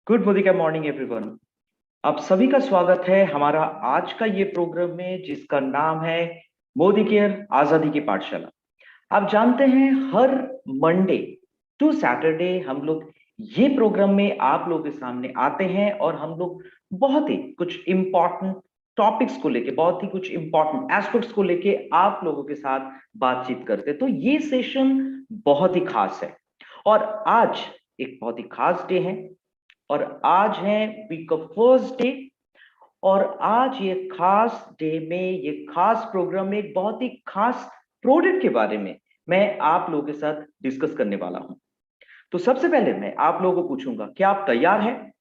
Good मोदिका morning everyone. आप सभी का स्वागत है हमारा आज का ये प्रोग्राम में जिसका नाम है मोदी केयर आजादी की पाठशाला। आप जानते हैं हर मंडे टू सैटरडे हम लोग ये प्रोग्राम में आप लोगों के सामने आते हैं और हम लोग बहुत ही कुछ इंपॉर्टेंट टॉपिक्स को लेके बहुत ही कुछ इंपॉर्टेंट एस्पेक्ट्स को लेके आप लोगों के साथ बातचीत करते हैं। तो ये सेशन बहुत ही खास है और आज एक बहुत ही खास डे है और आज है वीक का फर्स्ट डे। और आज ये खास डे में ये खास प्रोग्राम में एक बहुत ही खास प्रोडक्ट के बारे में मैं आप लोगों के साथ डिस्कस करने वाला हूं। तो सबसे पहले मैं आप लोगों को पूछूंगा, क्या आप तैयार हैं?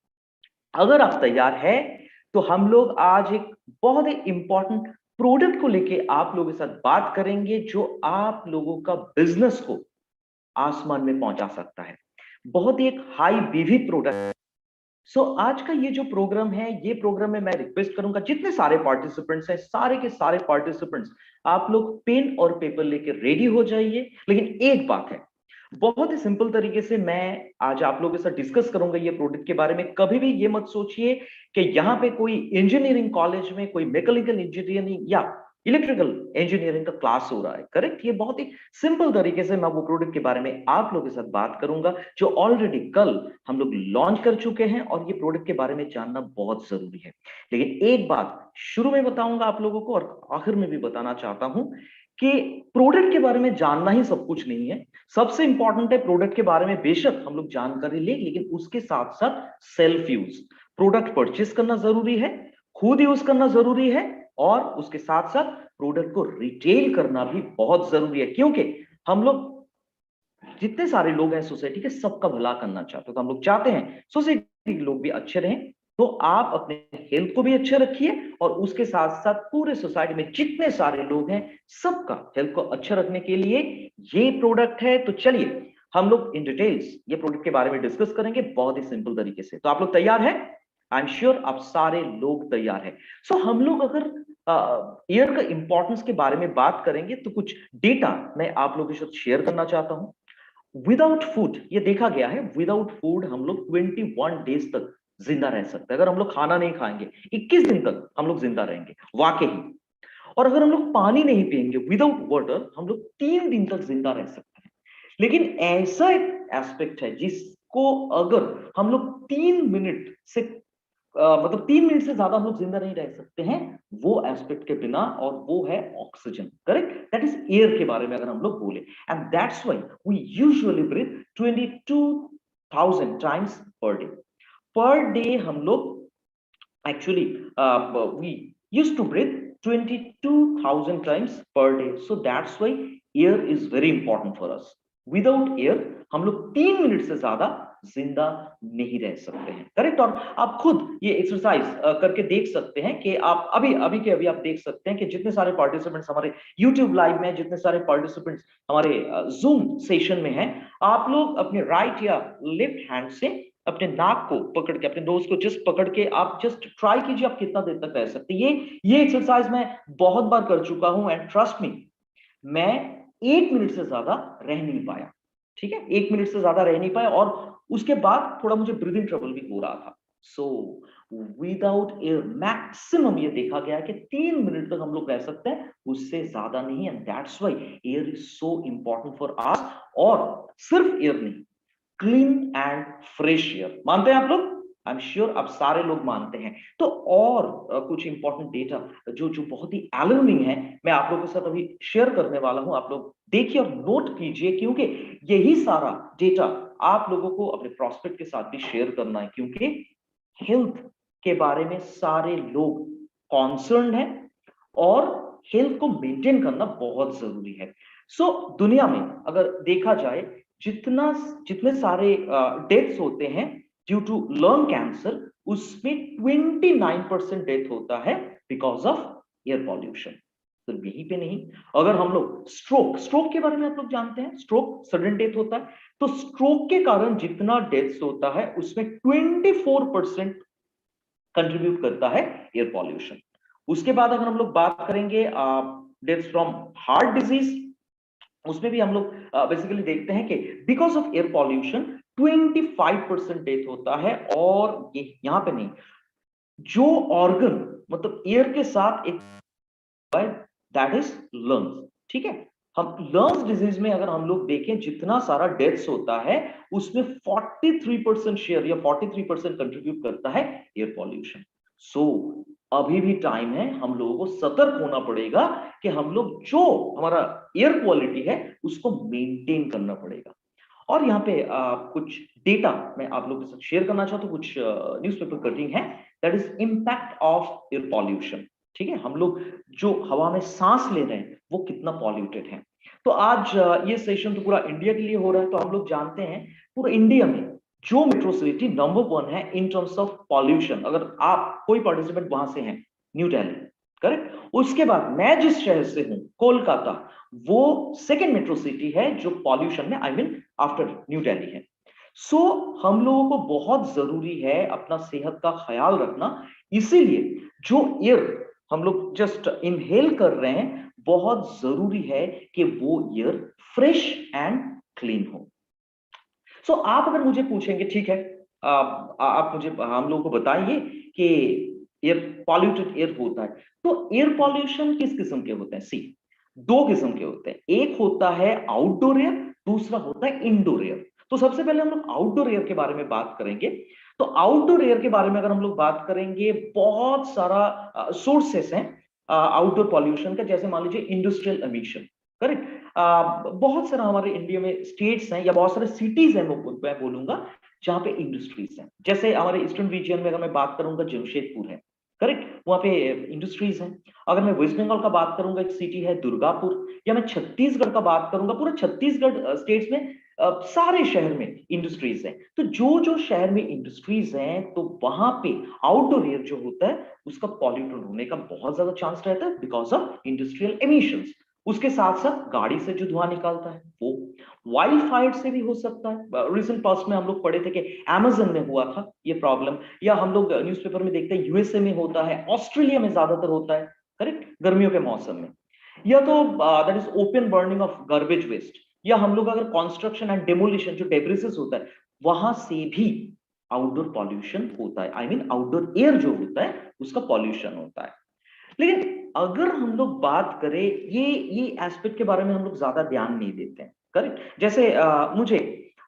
अगर आप तैयार हैं तो हम लोग आज एक बहुत ही इंपॉर्टेंट प्रोडक्ट को लेके आप लोगों के साथ बात करेंगे जो आप लोगों का बिजनेस को आसमान में पहुंचा सकता है। बहुत ही एक हाई बीवी प्रोडक्ट। आज का ये जो प्रोग्राम है, ये प्रोग्राम में मैं रिक्वेस्ट करूंगा जितने सारे पार्टिसिपेंट्स हैं, सारे के सारे पार्टिसिपेंट्स आप लोग पेन और पेपर लेके रेडी हो जाइए। लेकिन एक बात है, बहुत ही सिंपल तरीके से मैं आज आप लोगों के साथ डिस्कस करूंगा ये प्रोडक्ट के बारे में। कभी भी ये मत सोचिए कि यहाँ पे कोई इंजीनियरिंग कॉलेज में कोई मैकेनिकल इंजीनियरिंग या इलेक्ट्रिकल इंजीनियरिंग का क्लास हो रहा है। करेक्ट? ये बहुत ही सिंपल तरीके से मैं वो प्रोडक्ट के बारे में आप लोगों के साथ बात करूंगा जो ऑलरेडी कल हम लोग लॉन्च कर चुके हैं और ये प्रोडक्ट के बारे में जानना बहुत जरूरी है। लेकिन एक बात शुरू में बताऊंगा आप लोगों को और आखिर में भी बताना चाहता हूं कि प्रोडक्ट के बारे में जानना ही सब कुछ नहीं है। सबसे इंपॉर्टेंट है प्रोडक्ट के बारे में बेशक हम लोग जानकारी ले, लेकिन उसके साथ साथ सेल्फ यूज प्रोडक्ट परचेस करना जरूरी है, खुद यूज करना जरूरी है और उसके साथ साथ प्रोडक्ट को रिटेल करना भी बहुत जरूरी है। क्योंकि हम लोग जितने सारे लोग हैं सोसाइटी के, सबका भला करना चाहते हैं। तो हम लोग चाहते हैं सोसाइटी के लोग भी अच्छे रहें। तो आप अपने हेल्थ को भी अच्छे रखिए और उसके साथ साथ पूरे सोसाइटी में जितने सारे लोग हैं सबका हेल्थ को अच्छा रखने के लिए ये प्रोडक्ट है। तो चलिए हम लोग इन डिटेल्स ये प्रोडक्ट के बारे में डिस्कस करेंगे बहुत ही सिंपल तरीके से। तो आप लोग तैयार हैं? आई एम श्योर आप सारे लोग तैयार हैं। हम लोग अगर एयर का इंपॉर्टेंस के बारे में बात करेंगे तो कुछ डेटा मैं आप लोगों के साथ शेयर करना चाहता हूं। विदाउट फूड ये देखा गया है, विदाउट फूड हम लोग 21 डेज तक जिंदा रह सकते हैं। अगर हम लोग खाना नहीं खाएंगे 21 दिन तक हम लोग जिंदा रहेंगे वाकई। और अगर हम लोग पानी नहीं पिएंगे विदाउट वाटर हम लोग 3 दिन तक जिंदा रह सकते हैं। लेकिन ऐसा एक एस्पेक्ट है जिसको अगर हम लोग 3 मिनट से मतलब 3 मिनट से ज्यादा हम लोग जिंदा नहीं रह सकते हैं वो एस्पेक्ट के बिना, और वो है oxygen. Correct? That is air के बारे में अगर हम लोग बोले। And that's why we usually breathe 22,000 times per day. Per day हम लोग actually we used to breathe 22,000 times per day. So that's why air is very important for us. Without air हम लोग 3 मिनट से ज्यादा जिंदा नहीं रह सकते हैं। करेक्ट? और आप खुद ये एक्सरसाइज करके देख सकते हैं कि आप अभी अभी के अभी आप देख सकते हैं कि जितने सारे पार्टिसिपेंट्स हमारे यूट्यूब लाइव में, जितने सारे पार्टिसिपेंट्स हमारे जूम सेशन में हैं, आप लोग अपने राइट या लेफ्ट हैंड से अपने नाक को पकड़ के, अपने नोज को जस्ट पकड़ के आप जस्ट ट्राई कीजिए आप कितना देर तक रह सकते हैं। ये एक्सरसाइज मैं बहुत बार कर चुका हूं एंड ट्रस्ट मी, मैं 1 मिनट से ज्यादा रह नहीं पाया। ठीक है? 1 मिनट से ज्यादा रह नहीं पाया और उसके बाद थोड़ा मुझे ब्रीदिंग ट्रबल भी हो रहा था। सो विदाउट एयर मैक्सिमम ये देखा गया है कि 3 मिनट तक हम लोग रह सकते हैं, उससे ज्यादा नहीं। And that's why air is so important for us. और सिर्फ एयर नहीं, क्लीन एंड फ्रेश एयर। मानते हैं आप लोग? आई एम श्योर आप सारे लोग मानते हैं। तो और कुछ इंपॉर्टेंट डेटा जो जो बहुत ही अलार्मिंग है मैं आप लोगों के साथ अभी शेयर करने वाला हूं। आप लोग देखिए और नोट कीजिए क्योंकि यही सारा डेटा आप लोगों को अपने प्रॉस्पेक्ट के साथ भी शेयर करना है, क्योंकि हेल्थ के बारे में सारे लोग कॉन्सर्न है और हेल्थ को मेंटेन करना बहुत जरूरी है। दुनिया में अगर देखा जाए जितना जितने सारे डेथ्स होते हैं ड्यू टू लंग कैंसर, उसमें 29% डेथ होता है बिकॉज ऑफ एयर पॉल्यूशन। तो यहीं पे नहीं, अगर हम लोग स्ट्रोक के बारे में आप लोग जानते हैं, स्ट्रोक सडन डेथ होता है। तो स्ट्रोक के कारण जितना डेथ्स होता है उसमें 24% कंट्रीब्यूट करता है एयर पॉल्यूशन। उसके बाद अगर हम लोग बात करेंगे डेथ्स फ्रॉम हार्ट डिजीज, उसमें भी हम लोग बेसिकली देखते हैं कि because of air pollution 25% death होता है। और ये यहां पे नहीं, जो ऑर्गन मतलब एयर के साथ एक, दैट इज लंग्स। ठीक है, हम लंग्स डिजीज में अगर हम लोग देखें जितना सारा डेथ्स होता है उसमें 43% शेयर या 43% कंट्रीब्यूट करता है एयर पॉल्यूशन। सो अभी भी टाइम है, हम लोगों को सतर्क होना पड़ेगा कि हम लोग जो हमारा एयर क्वालिटी है उसको मेंटेन करना पड़ेगा। और यहाँ पे कुछ डेटा मैं आप लोगों के साथ शेयर करना चाहता हूँ, कुछ न्यूज़पेपर कटिंग है, that is impact of air pollution. ठीक है, हम लोग जो हवा में सांस ले रहे हैं वो कितना पॉल्यूटेड है। तो आज ये सेशन तो पूरा इंडिया के लिए हो रहा है, तो हम लोग जानते हैं पूरा इंडिया में जो मेट्रो सिटी नंबर 1 है इन टर्म्स ऑफ पॉल्यूशन, अगर आप कोई पार्टिसिपेंट वहां से हैं, न्यू दिल्ली, करेक्ट। उसके बाद मैं जिस शहर से हूं कोलकाता, वो सेकेंड मेट्रो सिटी है जो पॉल्यूशन में, I mean after new Delhi है। सो हम लोगों को बहुत जरूरी है अपना सेहत का ख्याल रखना। इसीलिए जो एयर हम लोग जस्ट इनहेल कर रहे हैं, बहुत जरूरी है कि वो एयर फ्रेश एंड क्लीन हो। सो आप अगर मुझे पूछेंगे, ठीक है, आप मुझे हम लोगों को बताइए कि एयर पॉल्यूटेड एयर होता है, तो एयर पॉल्यूशन किस किस्म के होते हैं? सी, दो किस्म के होते हैं, एक होता है आउटडोर एयर, दूसरा होता है इंडोर एयर। तो सबसे पहले हम लोग आउटडोर एयर के बारे में बात करेंगे। तो आउटडोर एयर के बारे में अगर हम लोग बात करेंगे, बहुत सारा सोर्सेस हैं आउटडोर पॉल्यूशन का। जैसे मान लीजिए इंडस्ट्रियल एमिशन, करेक्ट। बहुत सारा हमारे इंडिया में स्टेट्स हैं या बहुत सारे सिटीज हैं, मैं बोलूंगा, जहां पे इंडस्ट्रीज हैं। जैसे हमारे ईस्टर्न रीजन में अगर मैं बात करूंगा, जमशेदपुर है, करेक्ट, वहां पे इंडस्ट्रीज हैं। अगर मैं वेस्ट बंगाल का बात करूंगा, एक सिटी है दुर्गापुर, या मैं छत्तीसगढ़ का बात करूंगा, पूरा छत्तीसगढ़ स्टेट्स में सारे शहर में इंडस्ट्रीज हैं। तो जो जो शहर में इंडस्ट्रीज हैं, तो वहां पे आउटडोर एयर जो होता है उसका पॉल्यूटेड होने का बहुत ज्यादा चांस रहता है बिकॉज ऑफ इंडस्ट्रियल एमिशंस। उसके साथ साथ गाड़ी से जो धुआं निकलता है वो, वाइल्ड फायर से भी हो सकता है। रिसेंट पास्ट में हम लोग पढ़े थे कि अमेजन में हुआ था ये प्रॉब्लम, या हम लोग न्यूज़पेपर में देखते हैं यूएसए में होता है, ऑस्ट्रेलिया में ज्यादातर होता है, करेक्ट, गर्मियों के मौसम में। या तो that is open burning of garbage waste, या हम लोग अगर कंस्ट्रक्शन एंड डेमोलिशन जो डेब्रिसेस होता है वहां से भी आउटडोर पॉल्यूशन होता है, आई मीन आउटडोर एयर जो होता है उसका पॉल्यूशन होता है। लेकिन अगर हम लोग बात करें, ये एस्पेक्ट के बारे में हम लोग ज्यादा ध्यान नहीं देते हैं, करेक्ट। जैसे मुझे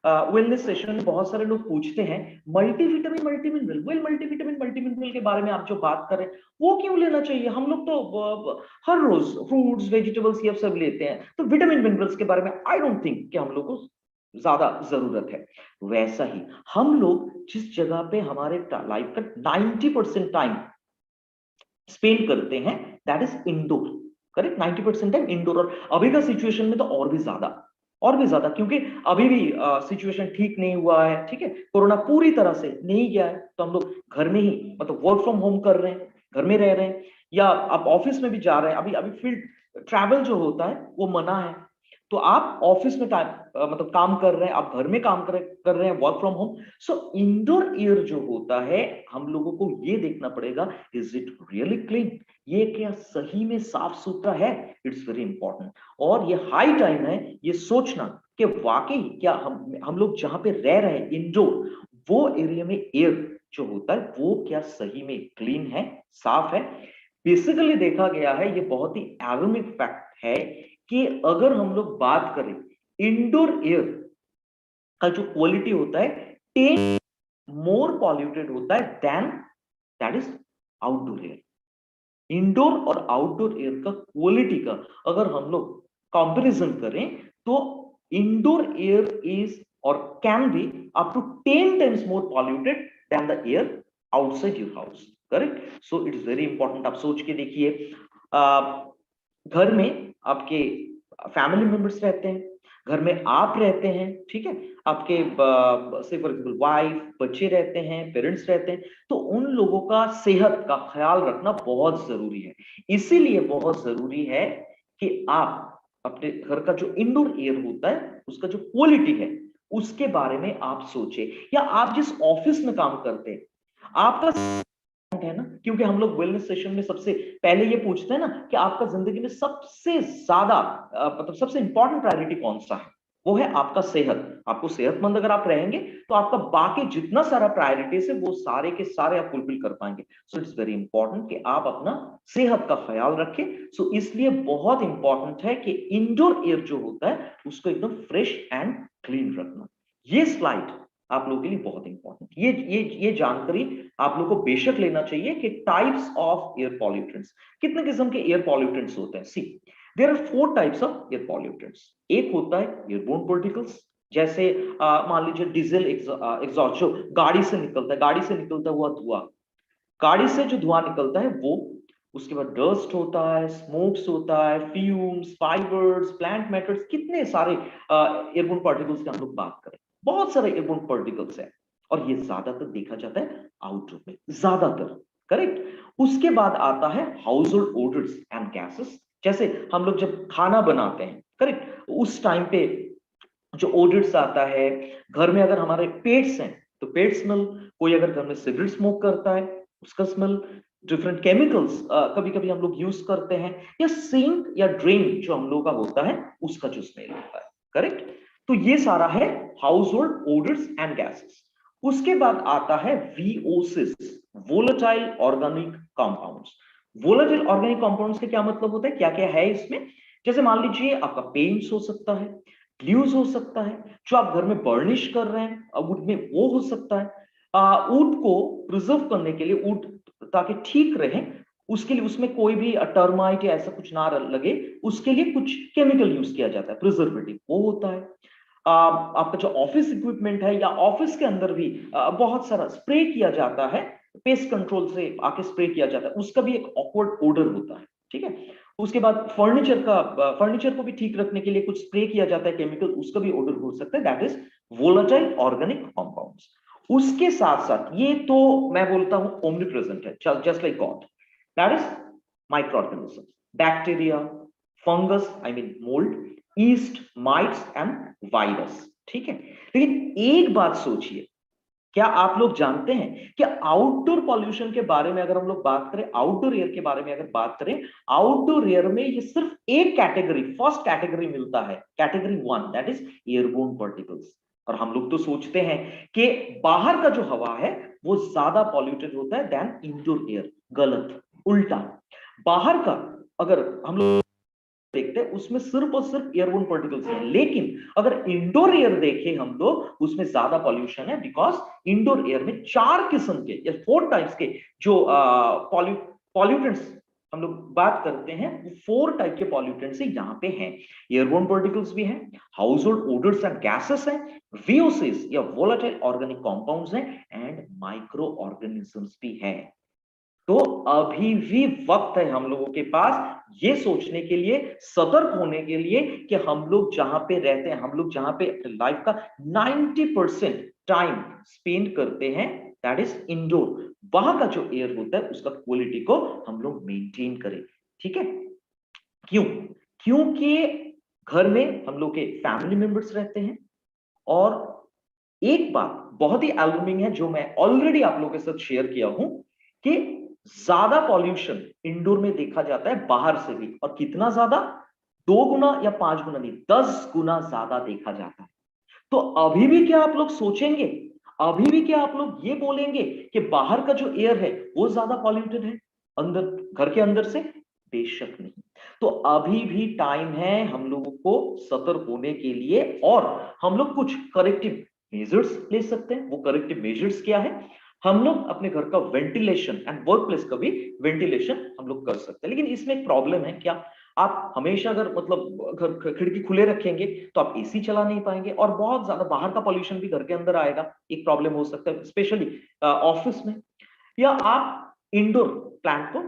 वेलनेस सेशन में बहुत सारे लोग पूछते हैं multivitamin multimineral, well multivitamin multimineral के बारे में आप जो बात करें वो क्यों लेना चाहिए? हम लोग तो हर रोज फ्रूट्स वेजिटेबल्स ये सब लेते हैं, तो विटामिन मिनरल्स के बारे में आई डोंट थिंक कि हम लोग को ज्यादा जरूरत है। वैसा ही हम लोग जिस जगह पे हमारे लाइफ का 90% टाइम स्पेंड करते हैं, that is indoor, correct. 90% time indoor, और अभी का सिचुएशन में तो और भी ज्यादा, और भी ज्यादा, क्योंकि अभी भी सिचुएशन ठीक नहीं हुआ है, ठीक है, कोरोना पूरी तरह से नहीं गया है, तो हम लोग घर में ही मतलब वर्क फ्रॉम होम कर रहे हैं, घर में रह रहे हैं, या आप ऑफिस में भी जा रहे हैं। अभी अभी फील्ड ट्रैवल जो होता है वो मना है, तो आप ऑफिस में टाइम मतलब काम कर रहे हैं, आप घर में काम कर रहे हैं, work from home. So indoor air जो होता है, हम लोगों को ये देखना पड़ेगा, इज इट रियली क्लीन, ये क्या सही में साफ सुथरा है? It's very important. और ये हाई टाइम है ये सोचना कि वाकई क्या हम लोग जहां पे रह रहे हैं इंडोर, वो एरिया में एयर जो होता है वो क्या सही में क्लीन है, साफ है। बेसिकली देखा गया है, ये बहुत ही एलोमिक फैक्ट है कि अगर हम लोग बात करें इंडोर एयर का जो क्वालिटी होता है 10 मोर पॉल्यूटेड होता है than that is outdoor air. Indoor और आउटडोर एयर का क्वालिटी का अगर हम लोग कंपैरिजन करें, तो इंडोर एयर इज और can be up to 10 times more polluted than the air outside your house, correct. So it is very important. आप सोच के देखिए, घर में आपके फैमिली मेंबर्स रहते हैं, घर में आप रहते हैं, ठीक है, आपके से फॉर एग्जाम्पल वाइफ, बच्चे रहते हैं, पेरेंट्स रहते हैं, तो उन लोगों का सेहत का ख्याल रखना बहुत जरूरी है। इसीलिए बहुत जरूरी है कि आप अपने घर का जो इंडोर एयर होता है उसका जो क्वालिटी है उसके बारे में आप सोचें, या आप जिस ऑफिस में काम करते हैं आपका है ना, क्योंकि हम लोग वेलनेस सेशन में सबसे पहले ये पूछते हैं ना कि आपका जिंदगी में सबसे ज्यादा मतलब सबसे इंपॉर्टेंट प्रायोरिटी कौन सा है, वो है आपका सेहत। आपको सेहतमंद अगर आप रहेंगे तो आपका बाकी जितना सारा प्रायोरिटीज है वो सारे के सारे आप फुलफिल कर पाएंगे। सो इट्स वेरी इंपॉर्टेंट कि आप अपना सेहत का ख्याल रखें। सो इसलिए बहुत इंपॉर्टेंट है कि इंडोर एयर जो होता है उसको एकदम फ्रेश एंड क्लीन रखना। ये स्लाइड आप लोगों के लिए बहुत इंपॉर्टेंट, ये जानकारी आप लोगों को बेशक लेना चाहिए कि टाइप्स ऑफ एयर पॉल्यूटेंट्स, कितने किस्म के एयर पॉल्यूटेंट्स होते हैं। See there are 4 types of air pollutants. एक होता है एयरबोर्न पार्टिकल्स, जैसे मान लीजिए डीजल एग्जॉस्ट जो गाड़ी से निकलता है, गाड़ी से निकलता हुआ धुआं, गाड़ी से जो धुआं निकलता है वो, उसके बाद डस्ट होता है, स्मोक्स होता है, फ्यूम्स, फाइबर्स, प्लांट मैटर्स, कितने सारे एयरबोर्न पार्टिकल्स की हम लोग बात करें, बहुत सारे एयरबोर्न पार्टिकल्स है। और ये ज्यादातर देखा जाता है आउटडोर में, ज्यादातर, करेक्ट। उसके बाद आता है household odours and gases, जैसे हम लोग जब खाना बनाते हैं, करेक्ट, उस टाइम पे जो ओडर्स आता है, घर में अगर हमारे पेट्स हैं तो पेट स्मेल, कोई अगर घर में सिगरेट स्मोक करता है उसका स्मेल, डिफरेंट केमिकल्स कभी कभी हम लोग यूज करते हैं, या सिंक या ड्रेन जो हम लोग का होता है उसका जो स्मेल होता है, करेक्ट। तो ये सारा है household odours and gases. उसके बाद आता है VOCs, volatile organic compounds. Volatile organic compounds के क्या मतलब होता है, क्या क्या है इसमें, जैसे मान लीजिए आपका पेंट्स हो सकता है, ग्लूज हो सकता है, जो आप घर में बर्निश कर रहे हैं वुड में वो हो सकता है, वुड को प्रिजर्व करने के लिए, वुड ताकि ठीक रहे उसके लिए, उसमें कोई भी टर्माइट या ऐसा कुछ ना लगे उसके लिए कुछ केमिकल यूज किया जाता है, प्रिजर्वेटिव वो होता है। आपका जो ऑफिस इक्विपमेंट है या ऑफिस के अंदर भी बहुत सारा स्प्रे किया जाता है, पेस्ट कंट्रोल से आके स्प्रे किया जाता है, उसका भी एक ऑकवर्ड ओडर होता है, ठीक है। उसके बाद फर्नीचर को भी ठीक रखने के लिए कुछ स्प्रे किया जाता है केमिकल, उसका भी ओडर हो सकता है, that is volatile organic compounds. उसके साथ साथ ये तो मैं बोलता हूं ओमनी प्रेजेंट है, just like God, that is micro organism, bacteria, fungus I mean mould, east, mites and virus, ठीक है। लेकिन एक बात सोचिए, क्या आप लोग जानते हैं कि आउटडोर पॉल्यूशन के बारे में अगर हम लोग बात करें, आउटडोर एयर के बारे में अगर बात करें, आउटडोर एयर में ये सिर्फ एक कैटेगरी, फर्स्ट कैटेगरी मिलता है, category 1, that is airborne particles. और हम लोग तो सोचते हैं कि बाहर का जो हवा है वो ज्यादा पॉल्यूटेड होता है देन इंडोर एयर, गलत, उल्टा। बाहर का अगर हम लोग देखते हैं उसमें सिर्फ और सिर्फ एयरबोर्न पार्टिकल्स हैं, लेकिन अगर इंडोर एयर देखें हम लोग उसमें ज्यादा पॉल्यूशन है, बिकॉज इंडोर एयर में 4 किस्म के या 4 टाइप्स के जो पॉल्यूटेंट्स हम लोग बात करते हैं, वो 4 टाइप के पॉल्यूटेंट्स यहाँ पे हैं। एयरबोर्न पार्टिकल्स भी हैं, house hold odours and gases हैं, वीओसीज या वोलेटाइल ऑर्गेनिक कंपाउंड्स हैं, एंड माइक्रो ऑर्गेनिजम्स भी हैं। तो अभी भी वक्त है हम लोगों के पास ये सोचने के लिए, सतर्क होने के लिए कि हम लोग जहां पे रहते हैं, हम लोग जहां पे लाइफ का 90% टाइम स्पेंड करते हैं, दैट इज इंडोर, वहां का जो एयर होता है उसका क्वालिटी को हम लोग मेंटेन करें, ठीक है। क्यों? क्योंकि घर में हम लोग के फैमिली मेंबर्स रहते हैं, और एक बात बहुत ही अलार्मिंग है जो मैं ऑलरेडी आप लोगों के साथ शेयर किया हूं कि ज्यादा पॉल्यूशन इंडोर में देखा जाता है बाहर से भी, और कितना ज्यादा, 2 गुना या 5 गुना नहीं, 10 गुना ज्यादा देखा जाता है। तो अभी भी क्या आप लोग सोचेंगे, अभी भी क्या आप लोग ये बोलेंगे कि बाहर का जो एयर है वो ज्यादा पॉल्यूटेड है अंदर, घर के अंदर से? बेशक नहीं। तो अभी भी टाइम है हम लोगों को सतर्क होने के लिए, और हम लोग कुछ करेक्टिव मेजर्स ले सकते हैं। वो करेक्टिव मेजर्स क्या है, हम लोग अपने घर का वेंटिलेशन एंड वर्क प्लेस का भी वेंटिलेशन हम लोग कर सकते हैं। लेकिन इसमें एक प्रॉब्लम है, क्या, आप हमेशा अगर मतलब घर खिड़की खुले रखेंगे तो आप एसी चला नहीं पाएंगे, और बहुत ज्यादा बाहर का पॉल्यूशन भी घर के अंदर आएगा, एक प्रॉब्लम हो सकता है स्पेशली ऑफिस में। या आप इंडोर प्लांट को,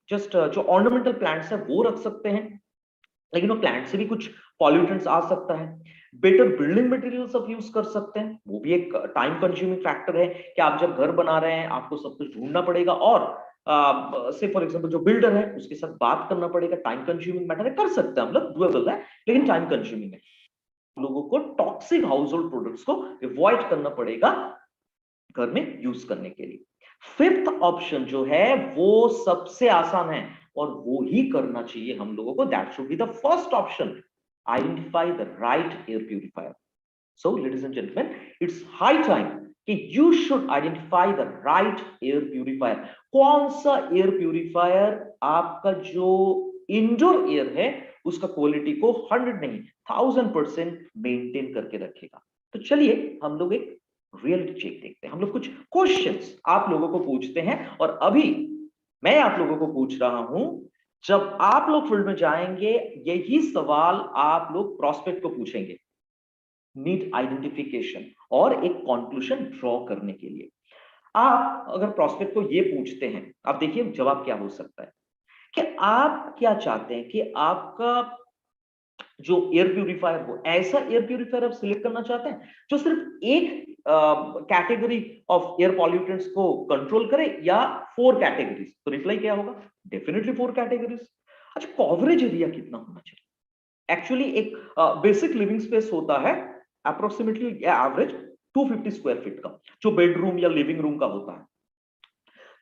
जस्ट जो ऑर्नामेंटल प्लांट्स है वो रख सकते हैं, लेकिन वो प्लांट से भी कुछ पॉल्यूटेंट्स आ सकता है। बेटर बिल्डिंग मटेरियल्स आप यूज कर सकते हैं, वो भी एक टाइम कंज्यूमिंग फैक्टर है कि आप जब घर बना रहे हैं आपको सब कुछ ढूंढना पड़ेगा, और से फॉर एग्जांपल जो बिल्डर है उसके साथ बात करना पड़ेगा, टाइम कंज्यूमिंग मैटर है, कर सकते हैं हम लोग, डुएबल है, लेकिन टाइम कंज्यूमिंग है। लोगों को टॉक्सिक हाउस होल्ड प्रोडक्ट्स को अवॉइड करना पड़ेगा घर में यूज करने के लिए। फिफ्थ ऑप्शन जो है वो सबसे आसान है, और वो ही करना चाहिए हम लोगों को, that should be the first option. Identify the right air purifier. So ladies and gentlemen, it's high time कि you should identify the right air purifier. कौन सा एयर प्यूरिफायर आपका जो इंडोर एयर है उसका क्वालिटी को 100 नहीं 1000% मेंटेन करके रखेगा। तो चलिए हम लोग एक रियलिटी चेक देखते हैं। हम लोग कुछ क्वेश्चंस आप लोगों को पूछते हैं और अभी मैं आप लोगों को पूछ रहा हूं, जब आप लोग फील्ड में जाएंगे यही सवाल आप लोग प्रोस्पेक्ट को पूछेंगे नीड आइडेंटिफिकेशन और एक कंक्लूजन ड्रॉ करने के लिए। आप अगर प्रोस्पेक्ट को ये पूछते हैं, आप देखिए जवाब क्या हो सकता है कि आप क्या चाहते हैं कि आपका जो एयर प्यूरिफायर हो, ऐसा एयर प्यूरिफायर आप सिलेक्ट करना चाहते हैं जो सिर्फ एक कैटेगरी ऑफ एयर पॉल्यूटेंट्स को कंट्रोल करे या 4 कैटेगरीज। तो रिप्लाई क्या होगा? Definitely 4 categories. अच्छा, कवरेज एरिया कितना होना चाहिए? एक्चुअली एक बेसिक लिविंग स्पेस होता है अप्रोक्सीमेटली एवरेज 250 स्क्वायर फीट का, जो बेडरूम या लिविंग रूम का होता है।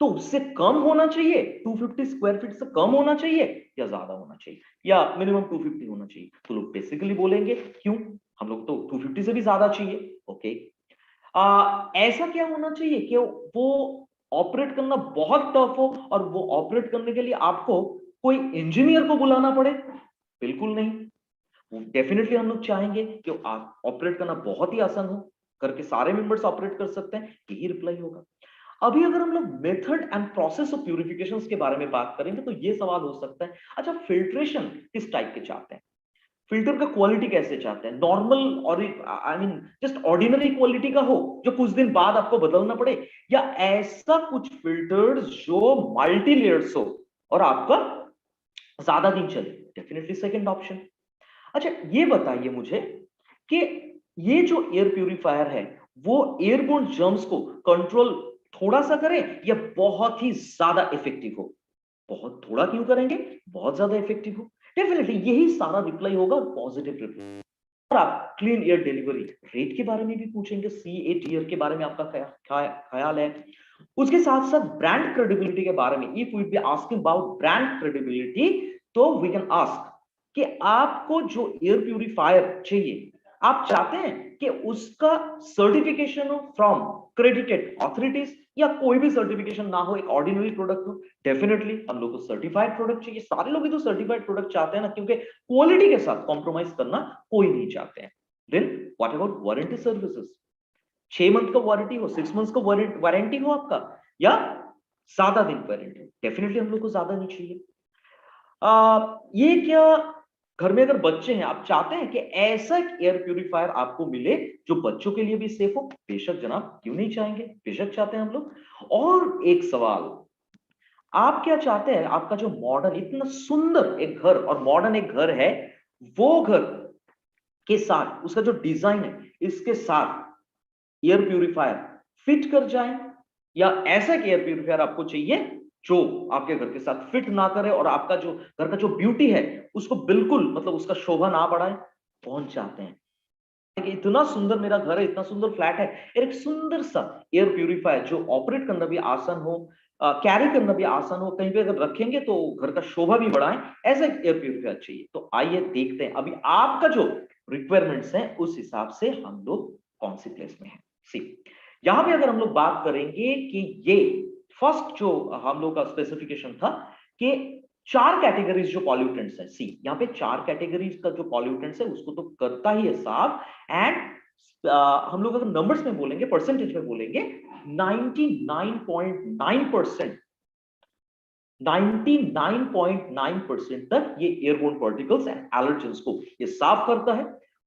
तो उससे कम होना चाहिए, 250 स्क्वायर फीट से कम होना चाहिए या ज्यादा होना चाहिए, या मिनिमम 250 होना चाहिए? तो लोग बेसिकली बोलेंगे क्यों, हम लोग तो 250 से भी ज्यादा चाहिए। ओके, ऐसा क्या होना चाहिए कि वो ऑपरेट करना बहुत टफ हो और वो ऑपरेट करने के लिए आपको कोई इंजीनियर को बुलाना पड़े? बिल्कुल नहीं। डेफिनेटली हम लोग चाहेंगे कि ऑपरेट करना बहुत ही आसान हो, करके सारे मेंबर्स ऑपरेट कर सकते हैं, यही रिप्लाई होगा। अभी अगर हम लोग method and process of purification के बारे में बात करेंगे तो ये सवाल हो सकता है, अच्छा फिल्ट्रेशन किस टाइप के चाहते हैं, फिल्टर का क्वालिटी कैसे चाहते हैं, नॉर्मल और I mean just ordinary quality का हो जो कुछ दिन बाद आपको बदलना पड़े, या ऐसा कुछ फिल्टर्स जो मल्टी लेयर्स हो और आपका ज्यादा दिन चले? Definitely second option. अच्छा ये बताइए मुझे कि ये जो एयर प्यूरिफायर है वो एयरबोर्न जर्म्स को कंट्रोल थोड़ा सा करे या बहुत ही ज्यादा इफेक्टिव हो? बहुत थोड़ा क्यों करेंगे, बहुत ज्यादा इफेक्टिव हो? डेफिनेटली यही सारा रिप्लाई होगा, पॉजिटिव रिप्लाई। और आप क्लीन एयर डिलीवरी रेट के बारे में भी पूछेंगे, C8 ईयर के बारे में आपका ख्याल है? उसके साथ साथ ब्रांड क्रेडिबिलिटी के बारे में, if we be asking about brand credibility, तो वी कैन आस्क कि आपको जो एयर प्यूरिफायर चाहिए, आप चाहते हैं कि उसका सर्टिफिकेशन हो फ्रॉम क्रेडिटेड ऑथोरिटीज या कोई भी सर्टिफिकेशन ना हो, एक ऑर्डिनरी प्रोडक्ट हो? डेफिनेटली हम लोग को सर्टिफाइड प्रोडक्ट चाहिए। सारे लोग ही तो सर्टिफाइड प्रोडक्ट चाहते हैं ना, क्योंकि क्वालिटी के साथ कॉम्प्रोमाइज करना कोई नहीं चाहते हैं। Then what about warranty services? 6 month का वारंटी हो, 6 मंथ का वारंटी हो आपका, या ज्यादा दिन वारंटी? डेफिनेटली हम लोग को ज्यादा नहीं चाहिए। ये क्या घर में अगर बच्चे हैं, आप चाहते हैं कि ऐसा एयर प्यूरिफायर आपको मिले जो बच्चों के लिए भी सेफ हो? बेशक जनाब, क्यों नहीं चाहेंगे, बेशक चाहते हैं हम लोग। और एक सवाल, आप क्या चाहते हैं आपका जो मॉडर्न इतना सुंदर एक घर और मॉडर्न एक घर है, वो घर के साथ उसका जो डिजाइन है इसके साथ एयर प्यूरिफायर फिट कर जाए, या ऐसा एक एयर प्यूरिफायर आपको चाहिए जो आपके घर के साथ फिट ना करे और आपका जो घर का जो ब्यूटी है उसको बिल्कुल मतलब उसका शोभा ना बढ़ाए? कौन चाहते हैं कि इतना सुंदर मेरा घर है, इतना सुंदर फ्लैट है, एक सुंदर सा एयर प्यूरिफायर जो ऑपरेट करना भी आसान हो, कैरी करना भी आसान हो, कहीं पे अगर रखेंगे तो घर का शोभा भी बढ़ाए, ऐसा एयर प्यूरिफायर चाहिए? तो आइए देखते हैं अभी आपका जो रिक्वायरमेंट्स है उस हिसाब से हम लोग कौन सी प्लेस में है। सी, यहां पे अगर हम लोग बात करेंगे कि ये फर्स्ट जो हम लोग का स्पेसिफिकेशन था कि 4 कैटेगरीज जो पॉल्यूटेंट्स है, सी यहाँ पे 4 कैटेगरीज का जो पॉल्यूटेंट्स है उसको तो करता ही है साफ। एंड हम लोग अगर नंबर्स में बोलेंगे, परसेंटेज में बोलेंगे, 99.9% 99.9% तक ये एयरबोर्न पार्टिकल्स एंड एलर्जेंस को ये साफ करता है।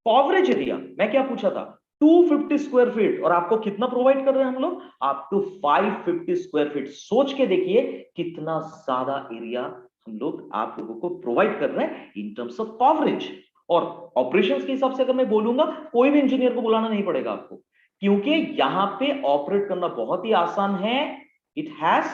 कवरेज एरिया मैं क्या पूछा था, 250 स्क्वायर फीट, और आपको कितना प्रोवाइड कर रहे हैं हम लोग? आप टू 550 स्क्वायर फीट। सोच के देखिए कितना ज्यादा एरिया हम लोग आप लोगों को प्रोवाइड कर रहे हैं इन टर्म्स ऑफ कवरेज। और ऑपरेशंस के हिसाब से अगर मैं बोलूंगा, कोई भी इंजीनियर को बुलाना नहीं पड़ेगा आपको, क्योंकि यहां पे ऑपरेट करना बहुत ही आसान है। It has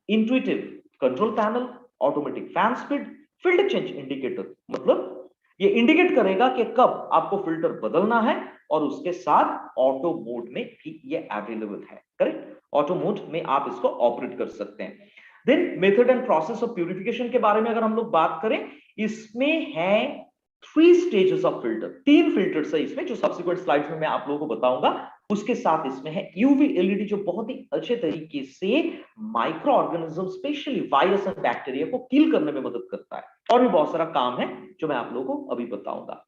intuitive control panel, automatic fan speed, filter change indicator, मतलब ये इंडिकेट करेगा कि कब आपको फिल्टर बदलना है, और उसके साथ ऑटो मोड में भी ये अवेलेबल है। करेक्ट, ऑटो मोड में आप इसको ऑपरेट कर सकते हैं। Then method and process of purification के बारे में अगर हम लोग बात करें, इसमें है 3 स्टेजेस ऑफ फिल्टर, 3 फिल्टर्स है इसमें, जो सब्सिक्वेंट स्लाइड्स में मैं आप लोगों को बताऊंगा। उसके साथ इसमें है यूवी एलईडी, जो बहुत ही अच्छे तरीके से micro organism, specially virus and bacteria को किल करने में मदद करता है। और भी बहुत सारा काम है जो मैं आप लोगों को अभी बताऊंगा।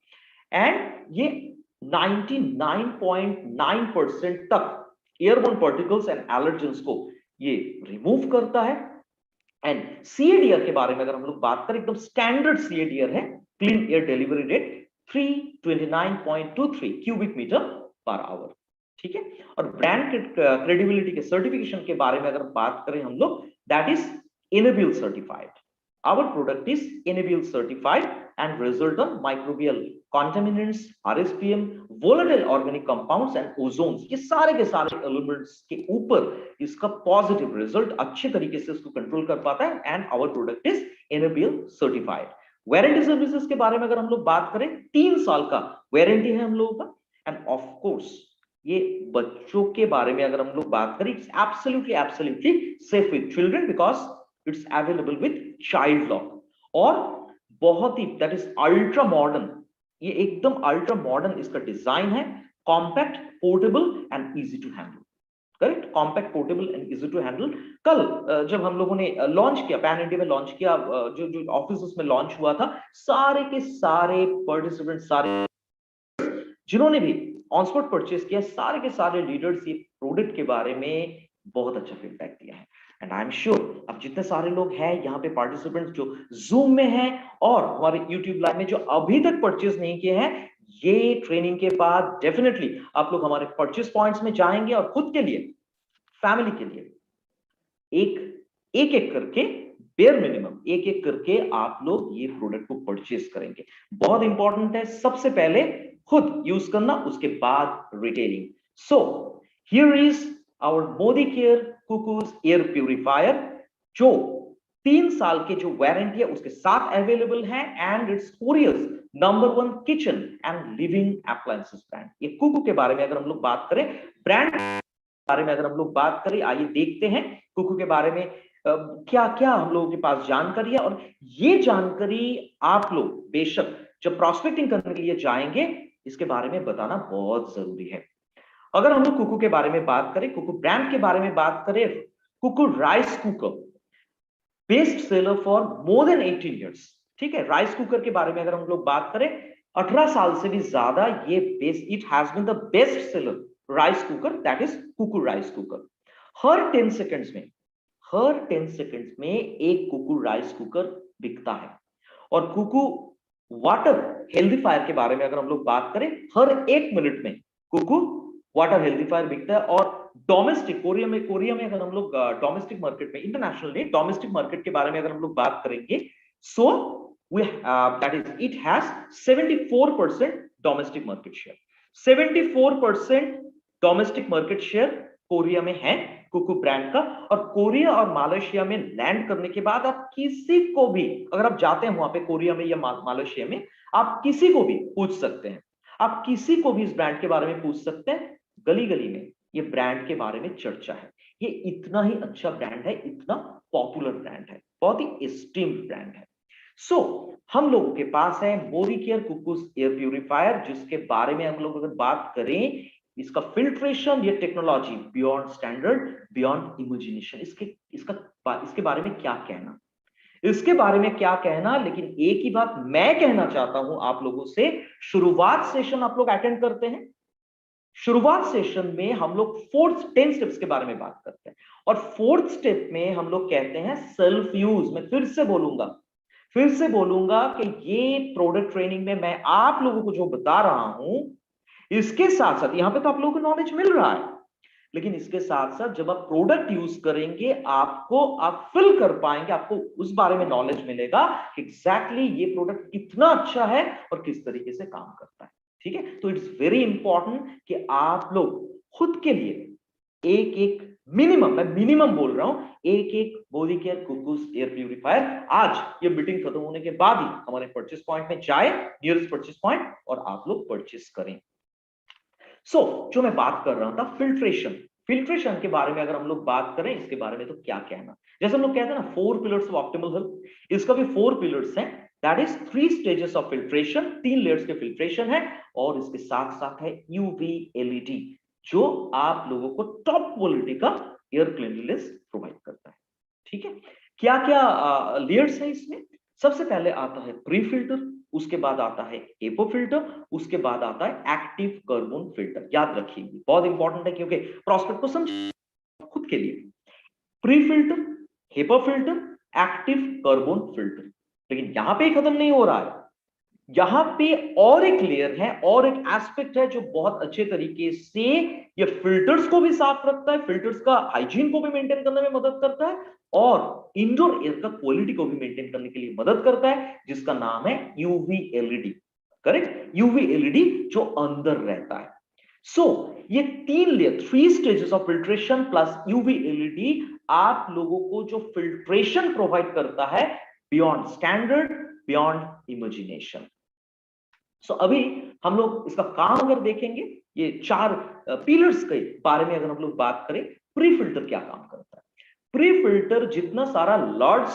एंड ये 99.9% तक एयरबोर्न पार्टिकल्स एंड एलर्जेंस को ये रिमूव करता है। एंड सीएडीआर के बारे में अगर हम लोग बात करें, एकदम स्टैंडर्ड सीएडीआर है, clean air delivery rate 329.23 cubic metre per hour. ठीक है। और ब्रांड क्रेडिबिलिटी के सर्टिफिकेशन के बारे में अगर बात करें हम लोग, that is enable certified. Our product is NABL certified and result on microbial contaminants, RSPM, volatile organic compounds and ozones, ये सारे के सारे एलिमेंट्स के ऊपर इसका पॉजिटिव रिजल्ट अच्छे तरीके से इसको कंट्रोल कर पाता है। And our product is NABL certified. Warranty services के बारे में अगर हम लोग बात करें, 3 साल का वारंटी है हम लोगों का। एंड ऑफ कोर्स ये बच्चों के बारे में अगर हम लोग बात करें, it's absolutely safe with children because it's available with child lock. और बहुत ही दैट इज अल्ट्रा मॉडर्न, ये एकदम अल्ट्रा मॉडर्न इसका डिजाइन है। Compact, portable and easy to handle. Correct, compact, portable and easy to handle. कल जब हम लोगों ने लॉन्च किया, पैन इंडिया में लॉन्च किया, जो ऑफिस में लॉन्च हुआ था, सारे के सारे पार्टिसिपेंट, सारे जिन्होंने भी ऑन स्पॉट परचेस किया, सारे के सारे लीडर्स ये प्रोडक्ट के बारे में बहुत अच्छा फीडबैक दिया है। एंड आई एम श्योर अब जितने सारे लोग हैं यहाँ पे पार्टिसिपेंट्स जो जूम में हैं और हमारे यूट्यूब लाइव में जो अभी तक परचेस नहीं किए हैं, ये ट्रेनिंग के बाद डेफिनेटली आप लोग हमारे परचेस पॉइंट्स में जाएंगे और खुद के लिए, फैमिली के लिए एक एक करके, बेयर मिनिमम एक एक करके आप लोग ये प्रोडक्ट को परचेस करेंगे। बहुत इंपॉर्टेंट है, सबसे पहले खुद यूज करना, उसके बाद retailing. So here is our Modicare cuckoos air purifier, जो 3 साल के जो वारंटी है उसके साथ अवेलेबल है। And it's Korea's number 1 kitchen and living appliances brand. ये कुकू के बारे में अगर हम लोग बात करें, ब्रांड बारे में अगर हम लोग बात करें, आइए देखते हैं कुकू के बारे में क्या क्या हम लोगों के पास जानकारी है। और ये जानकारी आप लोग बेशक जब प्रोस्पेक्टिंग करने के लिए जाएंगे, इसके बारे में बताना बहुत जरूरी है। अगर हम लोग कुकू के बारे में बात करें, कुकू ब्रांड के बारे में बात करें, Cuckoo rice cooker, best seller for more than 18 years. ठीक है, राइस कुकर के बारे में अगर हम लोग बात करें, 18 साल से भी ज्यादा ये best, it has been the best seller rice cooker, that is Cuckoo rice cooker. हर 10 सेकेंड्स में एक कुकू राइस कुकर बिकता है। और कुकू वाटर हेल्दीफायर के बारे में अगर हम लोग बात करें, हर 1 मिनट में कुकू वाटर हेल्दीफायर बिकता है। और डोमेस्टिक कोरिया में अगर हम लोग डोमेस्टिक मार्केट में, इंटरनेशनली डोमेस्टिक मार्केट के बारे में अगर हम लोग बात करेंगे, so that is it has 74% domestic market share. 74% domestic market share Korea में है कुकू ब्रांड का। और कोरिया और मालयशिया में लैंड करने के बाद आप किसी को भी, अगर आप जाते हैं वहां पे कोरिया में या मालयशिया में, आप किसी को भी पूछ सकते हैं, आप किसी को भी इस ब्रांड के बारे में पूछ सकते हैं। गली गली में ये ब्रांड के बारे में चर्चा है। ये इतना ही अच्छा ब्रांड है, इतना पॉपुलर ब्रांड है, बहुत ही एस्टीम्ड ब्रांड है। सो हम लोगों के पास है Modicare cuckoos air purifier, जिसके बारे में हम लोग अगर बात करें, इसका फिल्ट्रेशन, ये technology beyond standard, beyond imagination. इसके बारे में क्या कहना, इसके बारे में क्या कहना। लेकिन एक ही बात मैं कहना चाहता हूं आप लोगों से, शुरुआत सेशन आप लोग अटेंड करते हैं, शुरुआत सेशन में हम लोग 10 स्टेप्स के बारे में बात करते हैं। और 4th स्टेप में हम लोग कहते हैं सेल्फ यूज। मैं फिर से बोलूंगा कि ये प्रोडक्ट ट्रेनिंग में मैं आप लोगों को जो बता रहा हूं, इसके साथ साथ यहां पे तो आप लोगों को नॉलेज मिल रहा है, लेकिन इसके साथ साथ जब आप प्रोडक्ट यूज करेंगे, आप फील कर पाएंगे, आपको उस बारे में नॉलेज मिलेगा कि एग्जैक्टली ये प्रोडक्ट कितना अच्छा है और किस तरीके से काम करता है। ठीक है, तो इट्स वेरी इंपॉर्टेंट कि आप लोग खुद के लिए एक मैं मिनिमम बोल रहा हूं, एक Modi care cuckoos air purifier आज ये मीटिंग खत्म होने के बाद ही हमारे परचेस पॉइंट में जाए, नियरेस्ट परचेस पॉइंट, और आप लोग परचेस करें। जो मैं बात कर रहा था, फिल्ट्रेशन के बारे में अगर हम लोग बात करें, इसके बारे में तो क्या कहना। जैसे हम लोग कहते हैं ना 4 पिलर्स ऑफ ऑप्टिमल हेल्थ, इसका भी 4 पिलर्स हैं। That is 3 stages of filtration, 3 layers के फिल्ट्रेशन है, और इसके साथ साथ है यूवी एलईडी जो आप लोगों को टॉप क्वालिटी का एयर क्लीनलीनेस प्रोवाइड करता है। ठीक है, क्या क्या लेयर्स है इसमें? सबसे पहले आता है प्री फिल्टर, उसके बाद आता है हेपो फिल्टर, उसके बाद आता है एक्टिव कार्बन फिल्टर। याद रखिए बहुत इंपॉर्टेंट है, क्योंकि प्रोस्पेक्ट को समझ खुद के लिए। Pre filter, HEPA filter, active carbon filter. लेकिन यहां पे खत्म नहीं हो रहा है, यहां पे और एक लेयर है और एक एस्पेक्ट है जो बहुत अच्छे तरीके से ये फिल्टर्स को भी साफ रखता है, फिल्टर्स का हाइजीन को भी मेंटेन करने में मदद करता है, और इंडोर एयर का क्वालिटी को भी मेंटेन करने के लिए मदद करता है, जिसका नाम है UV LED. Correct, UV LED जो अंदर रहता है। सो ये 3 layer, 3 stages of filtration plus UV LED आप लोगों को जो फिल्ट्रेशन प्रोवाइड करता है बियॉन्ड स्टैंडर्ड, बियॉन्ड इमेजिनेशन। सो अभी हम लोग इसका काम अगर देखेंगे, ये 4 पिलर्स के बारे में अगर हम लोग बात करें, प्री फिल्टर क्या काम करता है? प्री फिल्टर जितना सारा लार्ज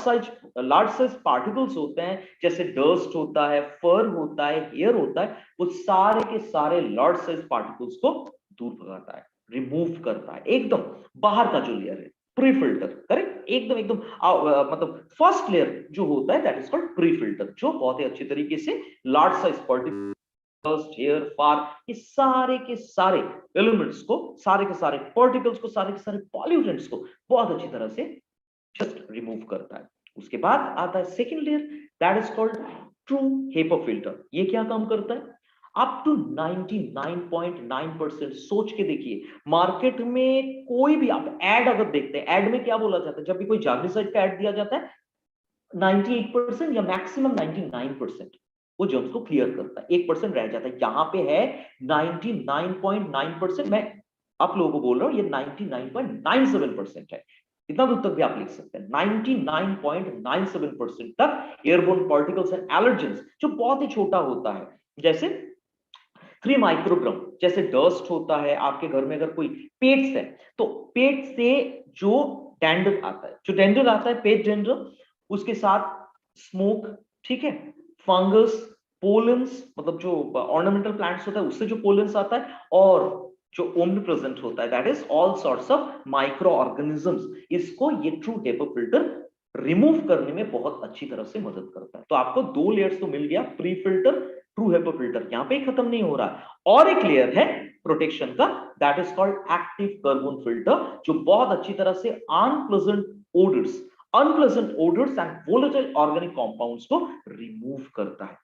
साइज पार्टिकल्स होते हैं, जैसे डस्ट होता है, फर होता है, एयर होता है, वो सारे के सारे लार्ज साइज पार्टिकल्स को दूर भगाता है, रिमूव करता है, एकदम बाहर का जो लेयर है प्री फिल्टर। करेक्ट, एकदम एकदम मतलब फर्स्ट लेयर जो होता है that is called pre filter, जो बहुत ही अच्छे तरीके से लार्ज साइज पार्टिकल, हेयर, फार, ये सारे के सारे एलिमेंट्स को, सारे के सारे पार्टिकल्स को, सारे के सारे पॉल्यूटेंट्स को बहुत अच्छी तरह से जस्ट रिमूव करता है। उसके बाद आता है second layer, that is called true HEPA filter. ये क्या काम करता है? अप टू 99.9% सोच के देखिए, मार्केट में कोई भी आप एड अगर देखते हैं, एड में क्या बोला जाता है? जब भी कोई जार्मिसाइड का एड दिया जाता है, 98% या मैक्सिमम 99% वो जर्म्स को क्लियर करता है, 1% रह जाता है। यहां पे है 99.9%, मैं आप लोगों को बोल रहा हूं ये 99.97% है, इतना दूर तक भी आप लिख सकते हैं। 99.97% तक एयरबोर्न पार्टिकल्स एंड एलर्जेंस जो बहुत ही छोटा होता है, जैसे 3 माइक्रोग्राम, जैसे डस्ट होता है, आपके घर में अगर कोई पेट्स है तो पेट से जो डैंड्रफ आता है, जो डैंड्रफ आता है पेट डैंड्रफ, उसके साथ स्मोक, ठीक है, फंगस, पोलेंस, मतलब जो ऑर्नामेंटल प्लांट्स होता है उससे जो पोलेंस आता है, और जो ओमनी प्रेजेंट होता है that is all sorts of micro organisms, इसको ये ट्रू हेपो फिल्टर रिमूव करने में बहुत अच्छी तरह से मदद करता है। तो आपको 2 लेयर्स तो मिल गया, pre filter, true HEPA filter. यहां पे ही खत्म नहीं हो रहा, और एक लेयर है प्रोटेक्शन का, that is called active carbon filter, जो बहुत अच्छी तरह से unpleasant odours and volatile organic compounds को रिमूव करता है।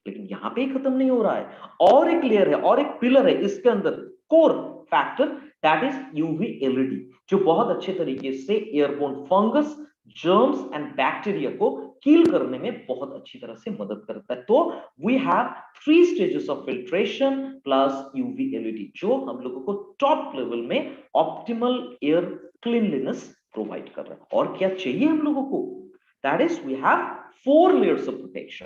लेकिन यहां पे ही खत्म नहीं हो रहा है, और एक लेयर है और एक पिलर है इसके अंदर, core factor, that is UV LED, जो बहुत अच्छे तरीके से airborne fungus, germs and bacteria को किल करने में बहुत अच्छी तरह से मदद करता है। तो we have 3 stages of filtration plus UV LED, जो हम लोगों को टॉप लेवल में ऑप्टिमल एयर क्लीनलीनेस प्रोवाइड कर रहा है। और क्या चाहिए हम लोगों को? That is we have 4 layers of protection.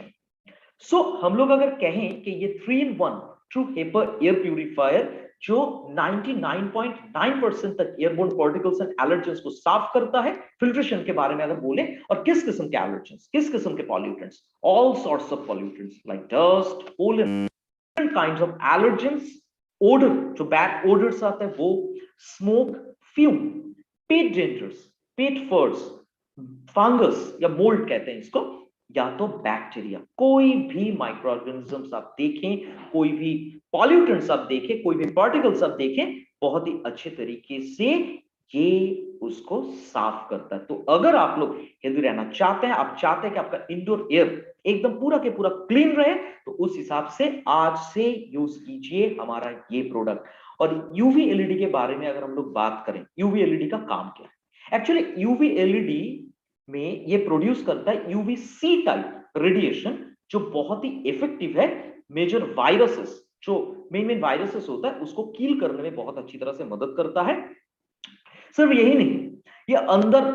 So हम लोग अगर कहें कि ये 3-in-1 ट्रू हेपो एयर प्यूरिफायर जो 99.9% तक एयरबोर्न पार्टिकल्स एंड एलर्जेंस को साफ करता है, फिल्ट्रेशन के बारे में अगर बोले, और किस किस्म के एलर्जेंस, किस किस्म के pollutants, all sorts of pollutants like dust, pollen, different kinds of allergens, odour, जो बैड ओडर्स आते हैं वो, smoke, fume, pet danders, pet furs, fungus या मोल्ड कहते हैं इसको, या तो बैक्टीरिया, कोई भी माइक्रो ऑर्गेनिजम्स आप देखें, कोई भी पॉल्यूटेंट्स आप देखें, कोई भी पार्टिकल्स आप देखें, बहुत ही अच्छे तरीके से ये उसको साफ करता है। तो अगर आप लोग हेल्दी रहना चाहते हैं, आप चाहते हैं कि आपका इंडोर एयर एकदम पूरा के पूरा क्लीन रहे, तो उस हिसाब से आज से यूज कीजिए हमारा ये प्रोडक्ट। और यूवी एलईडी के बारे में अगर हम लोग बात करें, यूवी एलईडी का काम क्या है? एक्चुअली यूवी एलईडी में ये प्रोड्यूस करता है यूवीसी टाइप रेडिएशन, जो बहुत ही इफेक्टिव है मेजर वायरसेस, जो मेन वायरसेस होता है उसको किल करने में बहुत अच्छी तरह से मदद करता है। सिर्फ यही नहीं, ये अंदर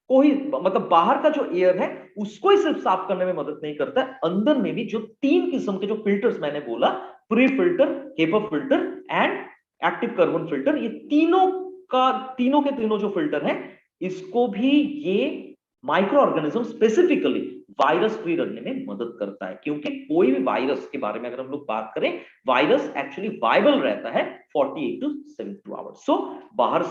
कोई मतलब बाहर का जो एयर है उसको ही सिर्फ साफ करने में मदद नहीं करता है, अंदर में भी जो 3 किस्म के जो फिल्टर्स मैंने बोला, pre filter, HEPA filter and active carbon filter, ये तीनों के तीनों जो फिल्टर है, इसको भी ये micro organism specifically virus free रखने में मदद करता है, क्योंकि कोई भी वायरस के बारे में अगर हम लोग बात करें, वायरस एक्चुअली वायबल रहता है 48 टू 72 आवर्स। सो बाहर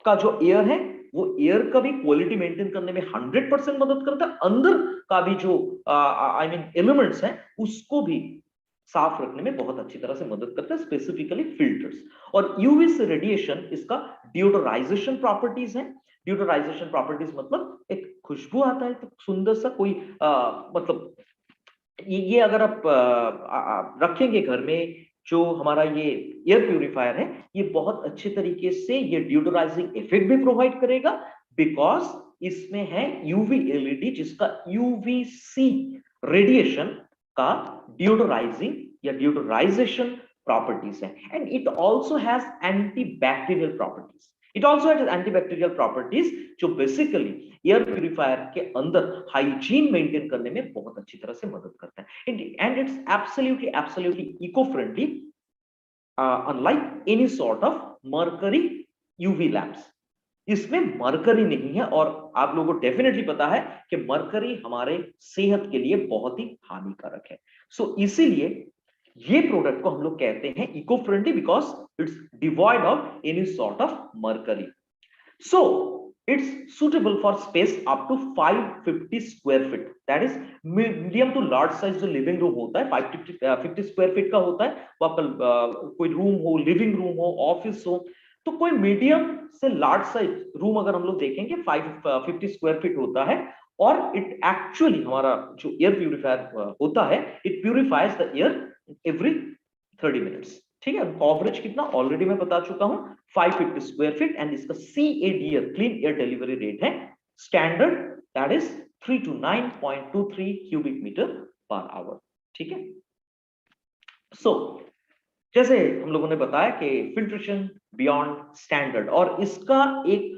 का जो एयर है वो एयर का भी क्वालिटी मेंटेन करने में 100% मदद करता है, अंदर का भी जो आई मीन एलिमेंट्स हैं उसको भी साफ रखने में बहुत अच्छी तरह से मदद करता है, स्पेसिफिकली फिल्टर्स। और यूवी से रेडिएशन इसका डिओडोराइजेशन प्रॉपर्टीज है। डिओडोराइजेशन प्रॉपर्टीज मतलब एक खुशबू आता है, तो सुंदर सा कोई मतलब ये अगर आप रखेंगे घर में, जो हमारा ये एयर प्यूरिफायर है, ये बहुत अच्छे तरीके से ये डिओडोराइजिंग इफेक्ट भी प्रोवाइड करेगा, बिकॉज इसमें है यूवी एलईडी, जिसका यूवीसी रेडिएशन का डिओडोराइजिंग या डिओडोराइजेशन प्रॉपर्टीज है। And it also has antibacterial properties. It also has antibacterial properties, जो बेसिकली एयर प्यूरिफायर के अंदर हाइजीन मेंटेन करने में बहुत अच्छी तरह से मदद करता है। And it's absolutely eco friendly, unlike any sort of mercury UV lamps. इसमें मरकरी नहीं है, और आप लोगों को डेफिनेटली पता है कि मरकरी हमारे सेहत के लिए बहुत ही हानिकारक है। सो इसीलिए ये प्रोडक्ट को हम लोग कहते हैं eco friendly, because it's devoid of any sort of mercury. So it's suitable for space up to 550 square feet, that is medium to large size. जो लिविंग रूम होता है 550 स्क्वायर फीट का होता है, वो आपका कोई रूम हो, लिविंग रूम हो, ऑफिस हो, तो कोई मीडियम से लार्ज साइज रूम अगर हम लोग देखेंगे 550 स्क्वायर फीट होता है। और इट एक्चुअली हमारा जो एयर प्यूरिफायर होता है, it purifies the air every 30 minutes. ठीक है, एवरेज कितना ऑलरेडी मैं बता चुका हूं, 550 स्क्वायर फीट। एंड इसका CADR, clean air delivery rate है standard, that is 329.23 cubic metre per hour. ठीक है, सो जैसे हम लोगों ने बताया कि फिल्ट्रेशन बियॉन्ड स्टैंडर्ड, और इसका एक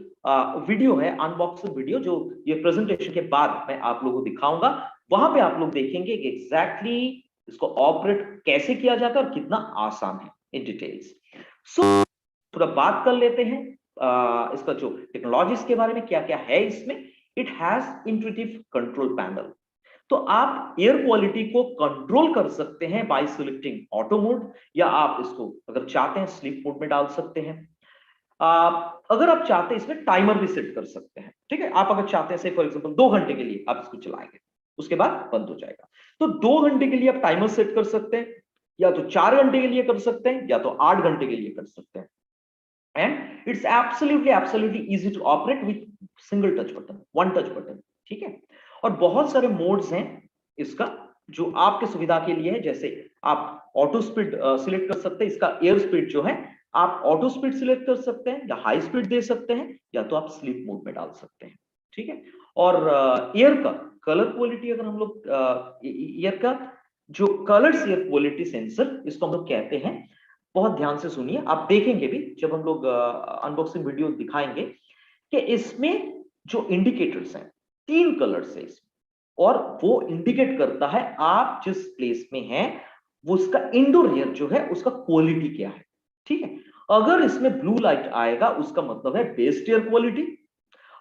वीडियो है, अनबॉक्सिंग वीडियो, जो ये प्रेजेंटेशन के बाद मैं आप लोगों को दिखाऊंगा। वहां पे आप लोग देखेंगे कि एग्जैक्टली इसको ऑपरेट कैसे किया जाता है और कितना आसान है इन डिटेल्स। सो थोड़ा बात कर लेते हैं इसका जो टेक्नोलॉजीज के बारे में, क्या क्या है इसमें। It has intuitive control panel, तो आप एयर क्वालिटी को कंट्रोल कर सकते हैं बाय सिलेक्टिंग ऑटो मोड, या आप इसको अगर चाहते हैं स्लीप मोड में डाल सकते हैं। अगर आप चाहते हैं इसमें टाइमर भी सेट कर सकते हैं। ठीक है, आप अगर चाहते हैं से फॉर एग्जांपल 2 घंटे के लिए आप इसको चलाएंगे, उसके बाद बंद हो जाएगा, तो 2 घंटे के लिए आप टाइमर सेट कर सकते हैं, या तो 4 घंटे के लिए कर सकते हैं, या तो 8 घंटे के लिए कर सकते हैं। And it's absolutely easy to operate with single touch button, one touch button. ठीक है, और बहुत सारे मोड्स हैं इसका जो आपके सुविधा के लिए है। जैसे आप ऑटो स्पीड सिलेक्ट कर सकते हैं, इसका एयर स्पीड जो है आप ऑटो स्पीड सिलेक्ट कर सकते हैं, या हाई स्पीड दे सकते हैं, या तो आप स्लीप मोड में डाल सकते हैं। ठीक है, और एयर का कलर क्वालिटी, अगर हम लोग एयर का जो कलर्स एयर क्वालिटी सेंसर इसको हम लोग कहते हैं, बहुत ध्यान से सुनिए, आप देखेंगे भी जब हम लोग अनबॉक्सिंग वीडियो दिखाएंगे कि इसमें जो इंडिकेटर्स हैं 3 कलर्स है इसमें, और वो इंडिकेट करता है आप जिस प्लेस में हैं वो उसका इंडोर एयर जो है उसका क्वालिटी क्या है। ठीक है, अगर इसमें ब्लू लाइट आएगा उसका मतलब है बेस्ट एयर क्वालिटी,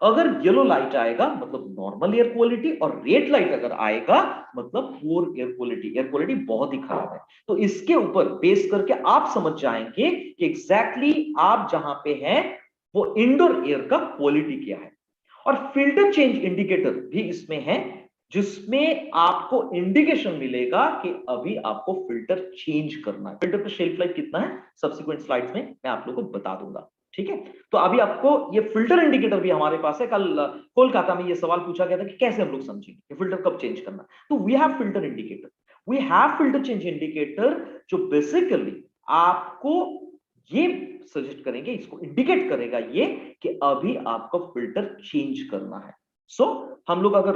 अगर येलो लाइट आएगा मतलब नॉर्मल एयर क्वालिटी, और रेड लाइट अगर आएगा मतलब poor air quality, air quality बहुत ही खराब है। तो इसके ऊपर बेस करके आप समझ जाएंगे कि एग्जैक्टली आप जहां पे हैं वो इंडोर एयर का क्वालिटी क्या है। और फिल्टर चेंज इंडिकेटर भी इसमें है, जिसमें आपको इंडिकेशन मिलेगा कि अभी आपको फिल्टर चेंज करना है। फिल्टर का शेल्फ लाइफ कितना है सब्सिक्वेंट स्लाइड्स में मैं आप लोगों को बता दूंगा। ठीक है, तो अभी आपको ये फिल्टर इंडिकेटर भी हमारे पास है। कल कोलकाता में ये सवाल पूछा गया था कि कैसे हम लोग समझेंगे कि फिल्टर कब चेंज करना, तो we have filter indicator, we have filter change indicator, जो बेसिकली आपको ये सजेस्ट करेंगे, इसको इंडिकेट करेगा ये कि अभी आपको फिल्टर चेंज करना है। सो हम लोग अगर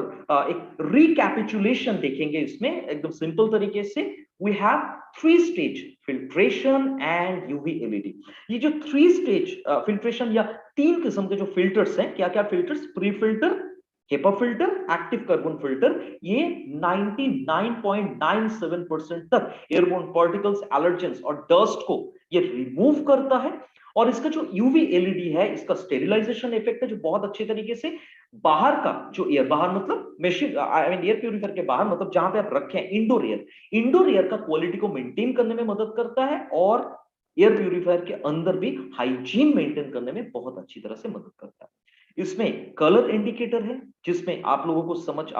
एक रिकैपिचुलेशन देखेंगे इसमें एकदम सिंपल तरीके से, we have 3 stage filtration and UV LED. ये जो 3 स्टेज फिल्ट्रेशन या 3 किस्म के जो फिल्टर्स हैं, क्या क्या filters, pre filter, HEPA filter, active carbon filter, ये 99.97% तक एयरबोर्न पार्टिकल्स, एलर्जेंस और डस्ट को ये रिमूव करता है। और इसका जो यूवी एलईडी है, इसका स्टेरिलाइजेशन इफेक्ट है जो बहुत अच्छे तरीके से बाहर का जो एयर, बाहर मतलब machine I mean air purifier के बाहर मतलब जहां पे आप रखे हैं इंडोर एयर का क्वालिटी को मेंटेन करने में मदद करता है और एयर प्यूरिफायर के अंदर भी हाइजीन मेंटेन करने में बहुत अच्छी तरह से मदद करता है। इसमें कलर इंडिकेटर है जिसमें आप लोगों को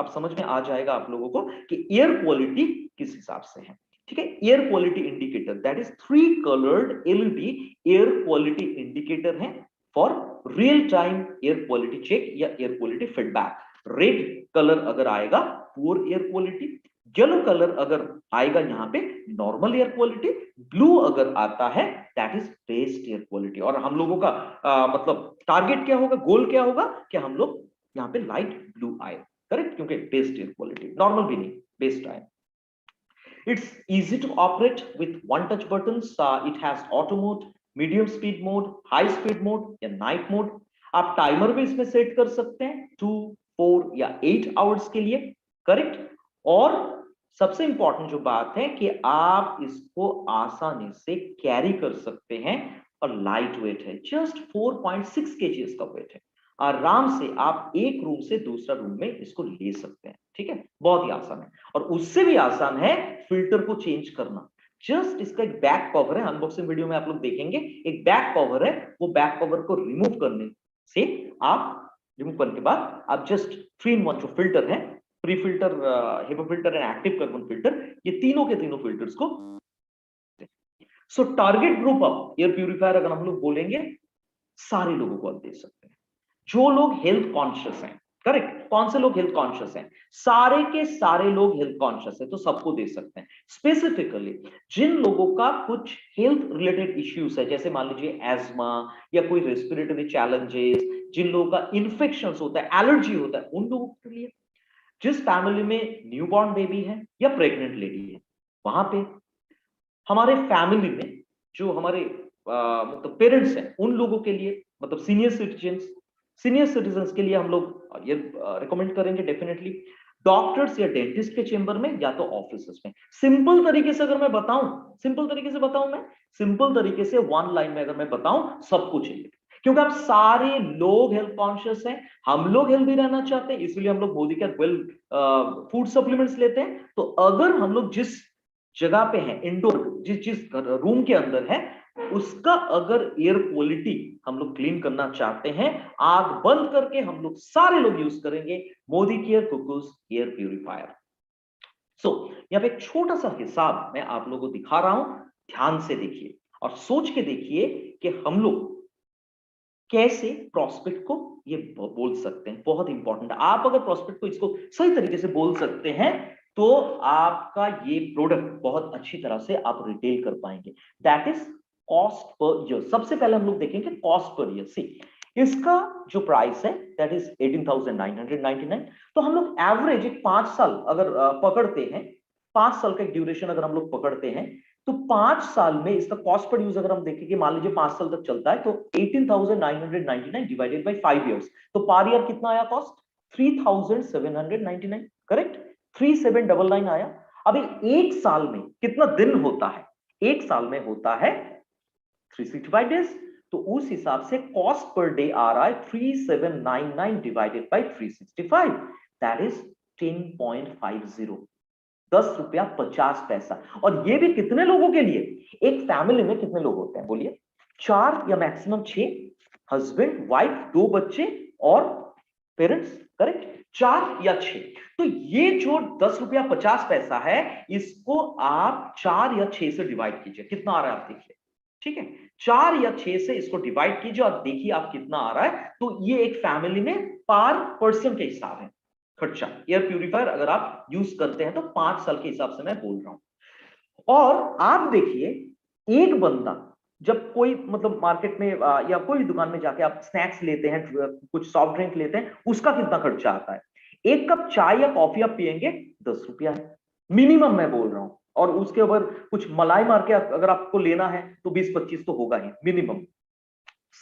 समझ में आ जाएगा आप लोगों को कि एयर क्वालिटी किस हिसाब से है। ठीक है, air quality indicator that is 3 coloured LED air quality indicator है for real time air quality check या air quality feedback. Red colour अगर आएगा poor air quality, yellow colour अगर आएगा यहाँ पे नॉर्मल एयर क्वालिटी, ब्लू अगर आता है that is best air quality. और हम लोगों का मतलब टारगेट क्या होगा, गोल क्या होगा कि हम लोग यहाँ पे लाइट ब्लू आए, करेक्ट, क्योंकि बेस्ट एयर क्वालिटी, नॉर्मल भी नहीं, बेस्ट आए। It's easy to operate with one touch buttons. It has auto mode, medium speed mode, high speed mode या night mode। आप टाइमर भी इसमें सेट कर सकते हैं 2, 4 या 8 आवर्स के लिए, करेक्ट। और सबसे इंपॉर्टेंट जो बात है कि आप इसको आसानी से कैरी कर सकते हैं और लाइट वेट है, जस्ट 4.6 kg इसका वेट है। आराम से आप एक रूम से दूसरा रूम में इसको ले सकते हैं। ठीक है, बहुत ही आसान है। और उससे भी आसान है फिल्टर को चेंज करना। जस्ट इसका एक बैक कवर है, अनबॉक्सिंग वीडियो में आप लोग देखेंगे, एक बैक कवर है, वो बैक कवर को रिमूव करने से आप रिमूव करने के बाद आप जस्ट 3-in-1 जो फिल्टर है, pre filter, HEPA filter and active carbon filter, ये तीनों के तीनों फिल्टर्स को। So target group of air purifier अगर हम लोग बोलेंगे, सारे लोगों को आप दे सकते हैं जो लोग हेल्थ कॉन्शियस हैं, करेक्ट। कौन से लोग हेल्थ कॉन्शियस हैं? सारे के सारे लोग हेल्थ कॉन्शियस है तो सबको दे सकते हैं। स्पेसिफिकली जिन लोगों का कुछ हेल्थ रिलेटेड इश्यूज है, जैसे मान लीजिए एस्मा या कोई रेस्पिरेटरी चैलेंजेस, जिन लोगों का इन्फेक्शन होता है, एलर्जी होता है, उन लोगों के लिए, जिस फैमिली में न्यूबॉर्न बेबी है या प्रेग्नेंट लेडी है, वहां पे हमारे फैमिली में जो हमारे मतलब पेरेंट्स हैं, उन लोगों के लिए, मतलब सीनियर सिटीजन्स के लिए हम लोग ये रिकमेंड करेंगे डेफिनेटली। डॉक्टर्स या डेंटिस्ट के चेंबर में या तो ऑफिस में। सिंपल तरीके से अगर मैं बताऊं, सिंपल तरीके से वन लाइन में अगर मैं बताऊं, सबको चाहिए, क्योंकि आप सारे लोग हेल्थ कॉन्शियस हैं, हम लोग हेल्दी रहना चाहते हैं, इसलिए हम लोग मोदी का वेल फूड सप्लीमेंट्स लेते हैं। तो अगर हम लोग जिस जगह पे हैं, इंडोर जिस रूम के अंदर है, उसका अगर एयर क्वालिटी हम लोग क्लीन करना चाहते हैं, आग बंद करके हम लोग सारे लोग यूज करेंगे Modicare cuckoos air purifier. So यहाँ पे एक छोटा सा हिसाब मैं आप लोगों को दिखा रहा हूं, ध्यान से देखिए और सोच के देखिए कि हम लोग कैसे प्रॉस्पेक्ट को ये बोल सकते हैं। बहुत इंपॉर्टेंट है, आप अगर प्रॉस्पेक्ट को इसको सही तरीके से बोल सकते हैं तो आपका ये प्रोडक्ट बहुत अच्छी तरह से आप रिटेल कर पाएंगे। That is cost per year. सबसे पहले हम लोग देखेंगे कॉस्ट पर ईयर। सी, इसका जो प्राइस है दैट इज 18,999। तो हम लोग एवरेज एक 5 साल अगर पकड़ते हैं, 5 साल का एक ड्यूरेशन अगर हम लोग पकड़ते हैं, तो 5 साल में इसका कॉस्ट पर यूज अगर हम देखेंगे, मान लीजिए 5 साल तक चलता है, तो 18,999 डिवाइडेड बाय 5 इयर्स, तो पर ईयर कितना आया कॉस्ट? 3,799, करेक्ट। 3799 आया। अभी एक साल में कितना दिन होता है? एक साल में होता है 365 डेज, तो उस हिसाब से कॉस्ट पर डे आ रहा है 3799 डिवाइडेड बाय 365, दैट इज 10.50, 10 रुपया 50 पैसा। और ये भी कितने लोगों के लिए? एक फैमिली में कितने लोग होते हैं बोलिए? 4 या मैक्सिमम 6, हस्बैंड वाइफ 2 बच्चे और पेरेंट्स, करेक्ट, 4 या 6। तो ये जो 10 रुपया 50 पैसा है, इसको आप 4 या 6 से डिवाइड कीजिए, कितना आ रहा है आप देखिए। ठीक है, 4 या 6 से इसको डिवाइड कीजिए और देखिए आप कितना आ रहा है। तो ये एक फैमिली में पर पर्सन के हिसाब है खर्चा। एयर प्यूरिफायर अगर आप यूज करते हैं तो 5 साल के हिसाब से मैं बोल रहा हूं। और आप देखिए, एक बंदा जब कोई मतलब मार्केट में या कोई दुकान में जाके आप स्नैक्स लेते हैं, कुछ सॉफ्ट ड्रिंक लेते हैं, उसका कितना खर्चा आता है? एक कप चाय या कॉफी आप पियेंगे, 10 रुपया है मिनिमम, मैं बोल रहा हूं। और उसके ऊपर कुछ मलाई मार के अगर आपको लेना है तो 20-25 तो होगा ही मिनिमम।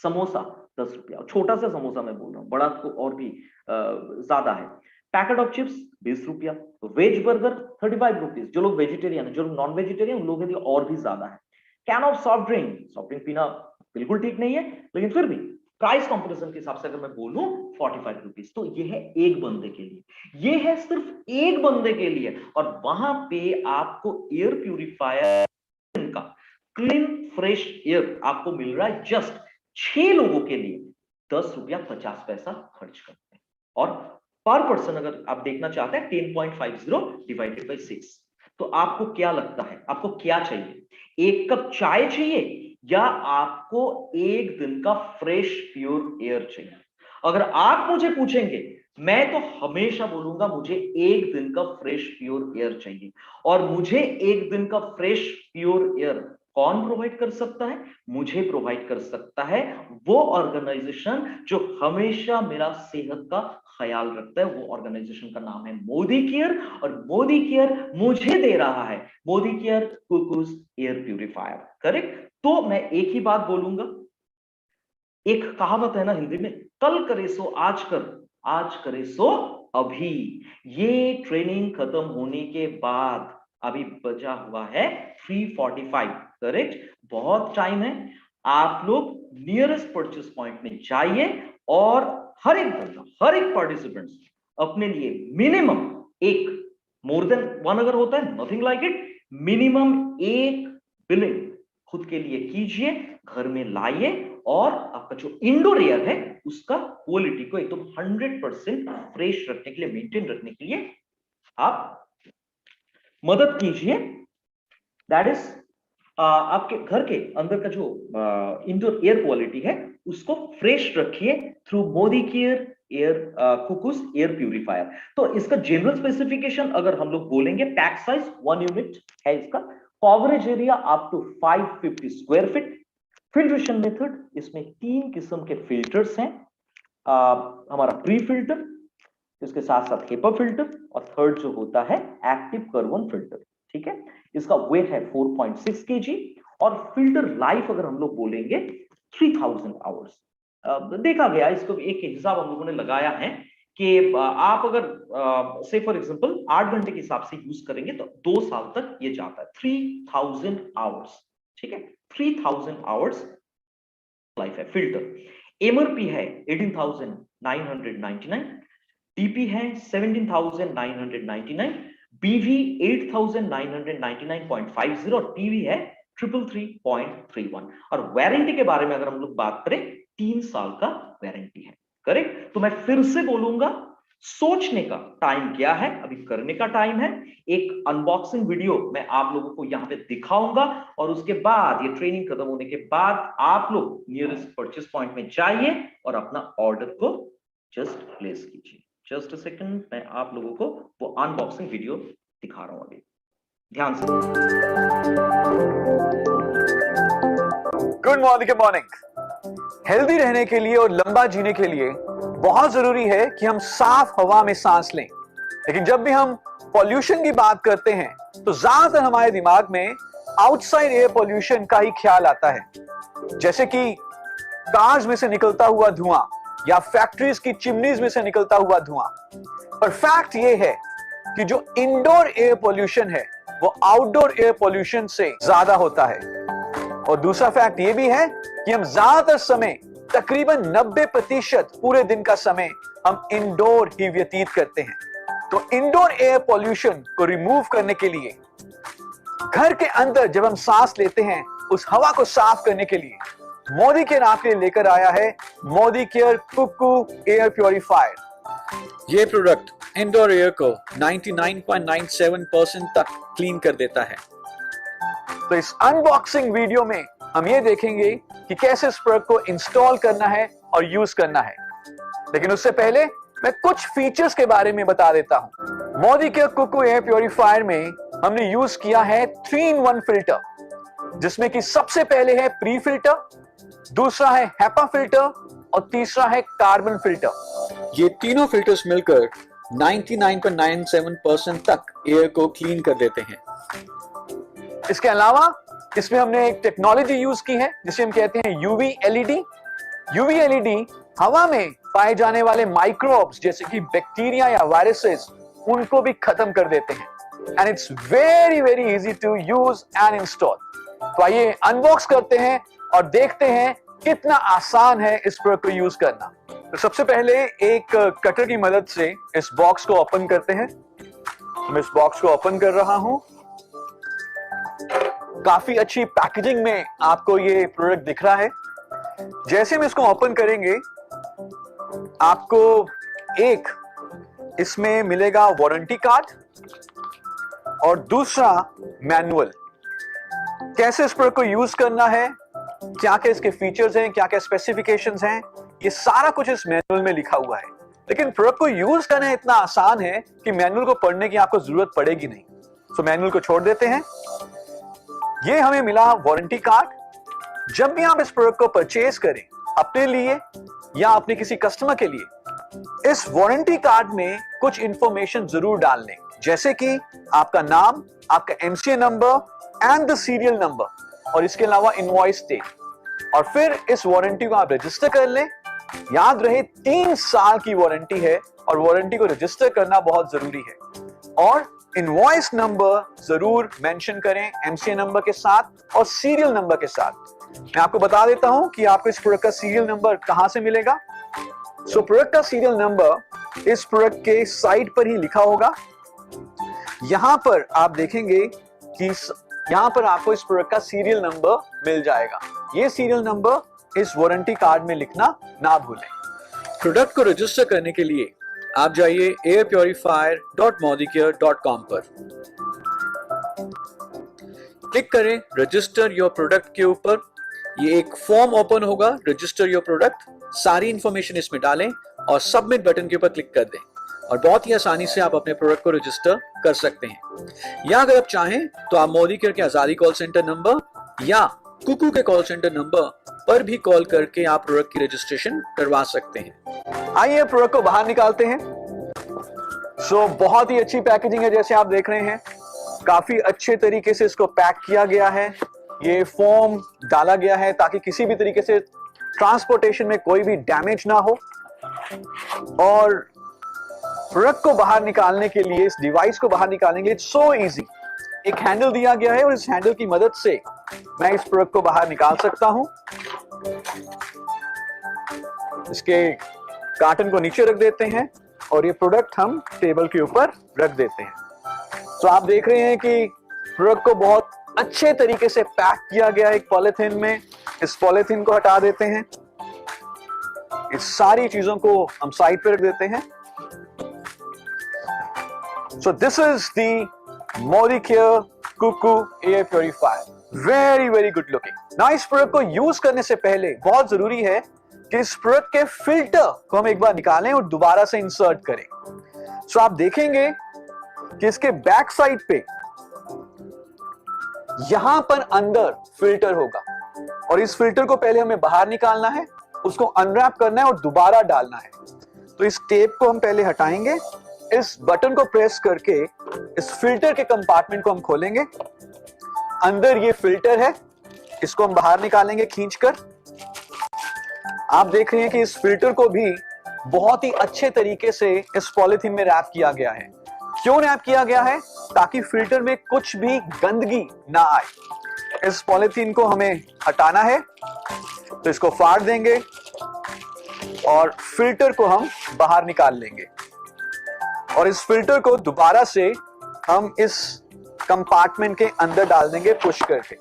समोसा 10 रुपया, छोटा सा समोसा मैं बोल रहा हूँ, बड़ा तो और भी ज्यादा है। पैकेट ऑफ चिप्स 20 रुपया। वेज बर्गर 35 रुपीज, जो लोग वेजिटेरियन है, जो लोग नॉन वेजिटेरियन, उन लोगों के लिए और भी ज्यादा है। कैन ऑफ सॉफ्ट ड्रिंक पीना बिल्कुल ठीक नहीं है, लेकिन फिर भी प्राइस कंपैरिजन के हिसाब से अगर मैं बोलूं 45 रुपीज, तो ये है एक बंदे के लिए, ये है सिर्फ एक बंदे के लिए। और वहां पे आपको एयर प्यूरिफायर का क्लीन फ्रेश एयर आपको मिल रहा है जस्ट 6 लोगों के लिए 10 रुपया 50 पैसा खर्च करते हैं। और पर पर्सन अगर आप देखना चाहते हैं 10.50 डिवाइडेड बाई 6, तो आपको क्या लगता है, आपको क्या चाहिए? एक कप चाय चाहिए या आपको एक दिन का फ्रेश प्योर एयर चाहिए? अगर आप मुझे पूछेंगे, मैं तो हमेशा बोलूंगा मुझे एक दिन का फ्रेश प्योर एयर चाहिए। और मुझे एक दिन का फ्रेश प्योर एयर कौन प्रोवाइड कर सकता है? मुझे प्रोवाइड कर सकता है वो ऑर्गेनाइजेशन जो हमेशा मेरा सेहत का ख्याल रखता है। वो ऑर्गेनाइजेशन का नाम है मोदी केयर, और मोदी केयर मुझे दे रहा है Modicare cuckoos air purifier. Correct? तो मैं एक ही बात बोलूंगा, एक कहावत है ना हिंदी में, कल करे सो आज कर, आज करे सो अभी। ये ट्रेनिंग खत्म होने के बाद अभी बचा हुआ है 3:45। करेक्ट? बहुत टाइम है। आप लोग नियरेस्ट परचेस पॉइंट में जाइए और हर एक बंदा, हर एक पार्टिसिपेंट अपने लिए मिनिमम एक, मोर देन वन अगर होता है नथिंग लाइक इट, मिनिमम एक बिलिंग खुद के लिए कीजिए, घर में लाइए, और आपका जो इंडोर एयर है उसका क्वालिटी को एकदम 100% फ्रेश रखने के लिए, मेंटेन रखने के लिए आप मदद कीजिए। दैट इज आपके घर के अंदर का जो इंडोर एयर क्वालिटी है उसको फ्रेश रखिए through Modi care air cuckoos air purifier. तो इसका जनरल स्पेसिफिकेशन अगर हम लोग बोलेंगे, पैक साइज 1 यूनिट है इसका, coverage area up to 550 square feet. Filtration method, इसमें 3 किस्म के फिल्टर्स हैं। हमारा प्री फिल्टर, इसके साथ साथ हेपा फिल्टर, और थर्ड जो होता है एक्टिव कार्बन फिल्टर। ठीक है? इसका वेट है 4.6 kg, और फिल्टर लाइफ अगर हम लोग बोलेंगे 3000 आवर्स। देखा गया, इसको एक हिसाब हम लोगों ने लगाया है कि आप अगर से फॉर एग्जांपल 8 घंटे के हिसाब से यूज करेंगे तो 2 साल तक ये जाता है, 3000 आवर्स। ठीक है? 3000 आवर्स लाइफ है फिल्टर। एमआरपी है 18,999, टीपी है 17,999, बीवी 8,999.50, और टीवी है 333.31। और वारंटी के बारे में अगर हम लोग बात करें, 3 साल का वारंटी है। करेक्ट? तो मैं फिर से बोलूंगा, सोचने का टाइम क्या है, अभी करने का टाइम है। एक अनबॉक्सिंग वीडियो मैं आप लोगों को यहाँ पे दिखाऊंगा, और उसके बाद ये ट्रेनिंग खत्म होने के बाद आप लोग नियरेस्ट परचेस पॉइंट में जाइए और अपना ऑर्डर को जस्ट प्लेस कीजिए। जस्ट अ सेकंड, मैं आप लोगों को वो अनबॉक्सिंग वीडियो दिखा रहा हूं अभी, ध्यान से। Good morning. हेल्दी रहने के लिए और लंबा जीने के लिए बहुत जरूरी है कि हम साफ हवा में सांस लें। लेकिन जब भी हम पॉल्यूशन की बात करते हैं तो ज्यादातर हमारे दिमाग में आउटसाइड एयर पॉल्यूशन का ही ख्याल आता है, जैसे कि कार्स में से निकलता हुआ धुआं या फैक्ट्रीज की चिमनीज में से निकलता हुआ धुआं। पर फैक्ट ये है कि जो इंडोर एयर पॉल्यूशन है वो आउटडोर एयर पॉल्यूशन से ज्यादा होता है। और दूसरा फैक्ट ये भी है कि हम ज्यादातर समय, तकरीबन 90% पूरे दिन का समय हम इंडोर ही व्यतीत करते हैं। तो इंडोर एयर पॉल्यूशन को रिमूव करने के लिए, घर के अंदर जब हम सांस लेते हैं उस हवा को साफ करने के लिए, मोदी केयर आपके लिए लेकर आया है Modicare Cuckoo air purifier. ये प्रोडक्ट इंडोर एयर को 99.97% तक क्लीन कर देता है। तो इस अनबॉक्सिंग वीडियो में हम ये देखेंगे कि कैसे इस प्रोडक्ट को इंस्टॉल करना है और यूज करना है। लेकिन उससे पहले मैं कुछ फीचर्स के बारे में बता देता हूं। Modicare Cuckoo air purifier में हमने यूज किया है 3-in-1 फिल्टर, जिसमें कि सबसे पहले है प्री फिल्टर, दूसरा है हेपा फिल्टर और तीसरा है कार्बन फिल्टर। ये तीनों फिल्टर्स मिलकर 99.97% तक एयर को क्लीन कर देते हैं। इसके अलावा इसमें हमने एक टेक्नोलॉजी यूज की है जिसे हम कहते हैं यूवी एलईडी। यूवी एलईडी हवा में पाए जाने वाले माइक्रोब्स जैसे कि बैक्टीरिया या वायरसेस, उनको भी खत्म कर देते हैं। And it's very very easy to use and install. तो आइए अनबॉक्स करते हैं और देखते हैं कितना आसान है इस प्रोडक्ट को यूज करना। तो सबसे पहले एक कटर की मदद से इस बॉक्स को ओपन करते हैं। मैं इस बॉक्स को ओपन कर रहा हूं। काफी अच्छी पैकेजिंग में आपको ये प्रोडक्ट दिख रहा है। जैसे हम इसको ओपन करेंगे आपको एक इसमें मिलेगा वारंटी कार्ड और दूसरा मैनुअल। कैसे इस प्रोडक्ट को यूज करना है, क्या क्या इसके फीचर्स हैं, क्या क्या स्पेसिफिकेशंस हैं, ये सारा कुछ इस मैनुअल में लिखा हुआ है। लेकिन प्रोडक्ट को यूज करना इतना आसान है कि मैनुअल को पढ़ने की आपको जरूरत पड़ेगी नहीं। तो मैनुअल को छोड़ देते हैं। ये हमें मिला वारंटी कार्ड। जब भी आप इस प्रोडक्ट को परचेज करें अपने लिए या अपने किसी कस्टमर के लिए, इस वारंटी कार्ड में कुछ इंफॉर्मेशन जरूर डाल लें, जैसे कि आपका नाम, आपका MCA number and the serial number और इसके अलावा इनवॉइस डेट। और फिर इस वारंटी को आप रजिस्टर कर लें। याद रहे 3 साल की वारंटी है और वारंटी को रजिस्टर करना बहुत जरूरी है। और इनवॉइस नंबर जरूर मेंशन करें एमसीए नंबर के साथ और सीरियल नंबर के साथ। मैं आपको बता देता हूं कि आपको इस प्रोडक्ट का सीरियल नंबर कहां से मिलेगा। सो प्रोडक्ट का सीरियल नंबर इस प्रोडक्ट के साइड पर ही लिखा होगा। यहां पर आप देखेंगे कि यहां पर आपको इस प्रोडक्ट का सीरियल नंबर मिल जाएगा। ये सीरियल नंबर इस वारंटी कार्ड में लिखना ना भूलें। प्रोडक्ट को रजिस्टर करने के लिए आप जाइए airpurifier.modicare.com पर, क्लिक करें रजिस्टर योर प्रोडक्ट के ऊपर। ये एक फॉर्म ओपन होगा, रजिस्टर योर प्रोडक्ट। सारी इंफॉर्मेशन इसमें डालें और सबमिट बटन के ऊपर क्लिक कर दें और बहुत ही आसानी से आप अपने प्रोडक्ट को रजिस्टर कर सकते हैं। या अगर आप चाहें तो आप मोदी केयर के आजादी कॉल सेंटर नंबर या कुकू के कॉल सेंटर नंबर पर भी कॉल करके आप प्रोडक्ट की रजिस्ट्रेशन करवा सकते हैं। आइए प्रोडक्ट को बाहर निकालते हैं। सो बहुत ही अच्छी पैकेजिंग है, जैसे आप देख रहे हैं। काफी अच्छे तरीके से इसको पैक किया गया है। ये फोम डाला गया है ताकि किसी भी तरीके से ट्रांसपोर्टेशन में कोई भी डैमेज ना हो। और प्रोडक्ट को बाहर निकालने के लिए, इस डिवाइस को बाहर निकालने के लिए इट्स सो इजी। एक हैंडल दिया गया है और इस हैंडल की मदद से मैं इस प्रोडक्ट को बाहर निकाल सकता हूं। इसके कार्टन को नीचे रख देते हैं और ये प्रोडक्ट हम टेबल के ऊपर रख देते हैं। तो आप देख रहे हैं कि प्रोडक्ट को बहुत अच्छे तरीके से पैक किया गया है एक पॉलिथीन में। इस पॉलिथीन को हटा देते हैं। इस सारी चीजों को हम साइड पे रख देते हैं। So this is the Modicare Cuckoo air purifier. Very very good looking. ना इस प्रोडक्ट को यूज करने से पहले बहुत जरूरी है कि इस प्रोडक्ट के फिल्टर को हम एक बार निकालें और दोबारा से इंसर्ट करें। सो आप देखेंगे कि इसके बैक साइड पे यहां पर अंदर फिल्टर होगा और इस फिल्टर को पहले हमें बाहर निकालना है, उसको अनरैप करना है और दोबारा डालना है। तो इस टेप को हम पहले हटाएंगे। इस बटन को प्रेस करके इस फिल्टर के कंपार्टमेंट को हम खोलेंगे। अंदर ये फिल्टर है, इसको हम बाहर निकालेंगे खींचकर। आप देख रहे हैं कि इस फिल्टर को भी बहुत ही अच्छे तरीके से इस पॉलिथीन में रैप किया गया है। क्यों रैप किया गया है? ताकि फिल्टर में कुछ भी गंदगी ना आए। इस पॉलिथीन को हमें हटाना है, तो इसको फाड़ देंगे और फिल्टर को हम बाहर निकाल लेंगे और इस फिल्टर को दोबारा से हम इस कंपार्टमेंट के अंदर डाल देंगे पुश करके।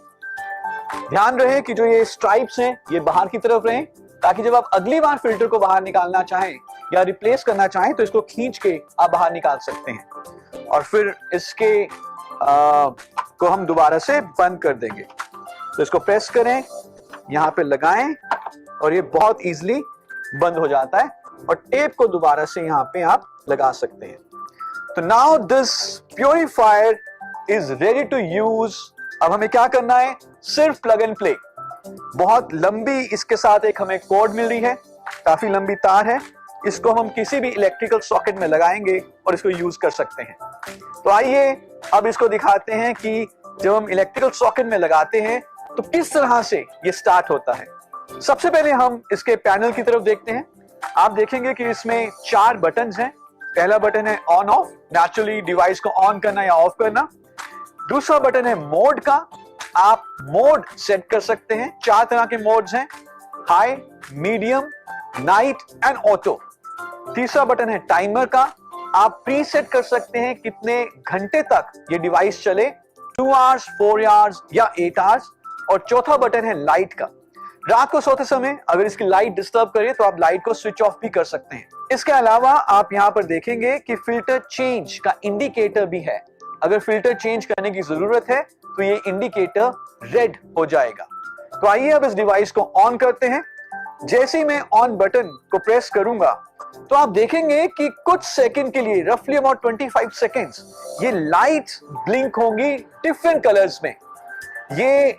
ध्यान रहे कि जो ये स्ट्राइप्स हैं ये बाहर की तरफ रहें, ताकि जब आप अगली बार फिल्टर को बाहर निकालना चाहें या रिप्लेस करना चाहें तो इसको खींच के आप बाहर निकाल सकते हैं। और फिर इसके को हम दोबारा से बंद कर देंगे। तो इसको प्रेस करें, यहाँ पे लगाएं और ये बहुत इजीली बंद हो जाता है और टेप को दोबारा से यहाँ पे आप लगा सकते हैं। तो now this purifier is ready to use. अब हमें क्या करना है? सिर्फ प्लग एंड प्ले। बहुत लंबी इसके साथ एक हमें कॉर्ड मिल रही है, काफी लंबी तार है। इसको हम किसी भी इलेक्ट्रिकल सॉकेट में लगाएंगे और इसको यूज कर सकते हैं। तो आइए अब इसको दिखाते हैं कि जब हम इलेक्ट्रिकल सॉकेट में लगाते हैं तो किस तरह से ये स्टार्ट होता है। सबसे पहले हम इसके पैनल की तरफ देखते हैं। आप देखेंगे कि इसमें 4 बटन्स हैं। पहला बटन है ऑन ऑफ, नेचुरली डिवाइस को ऑन करना या ऑफ करना। दूसरा बटन है मोड का, आप मोड सेट कर सकते हैं। 4 तरह के मोड्स हैं। High, medium, night and auto. तीसरा बटन है टाइमर का, आप प्रीसेट कर सकते हैं कितने घंटे तक ये डिवाइस चले, 2 आवर्स, 4 आवर्स या 8 आवर्स। और चौथा बटन है लाइट का, रात को सोते समय अगर इसकी लाइट डिस्टर्ब करे तो आप लाइट को स्विच ऑफ भी कर सकते हैं। इसके अलावा आप यहां पर देखेंगे कि फिल्टर चेंज का इंडिकेटर भी है, अगर फिल्टर चेंज करने की जरूरत है तो ये इंडिकेटर रेड हो जाएगा। तो आइए अब इस डिवाइस को ऑन करते हैं। जैसे ही मैं ऑन बटन को प्रेस करूंगा तो आप देखेंगे कि कुछ सेकंड के लिए, रफली अबाउट 25 सेकंड्स, ये लाइट्स ब्लिंक होंगी डिफरेंट कलर्स में। ये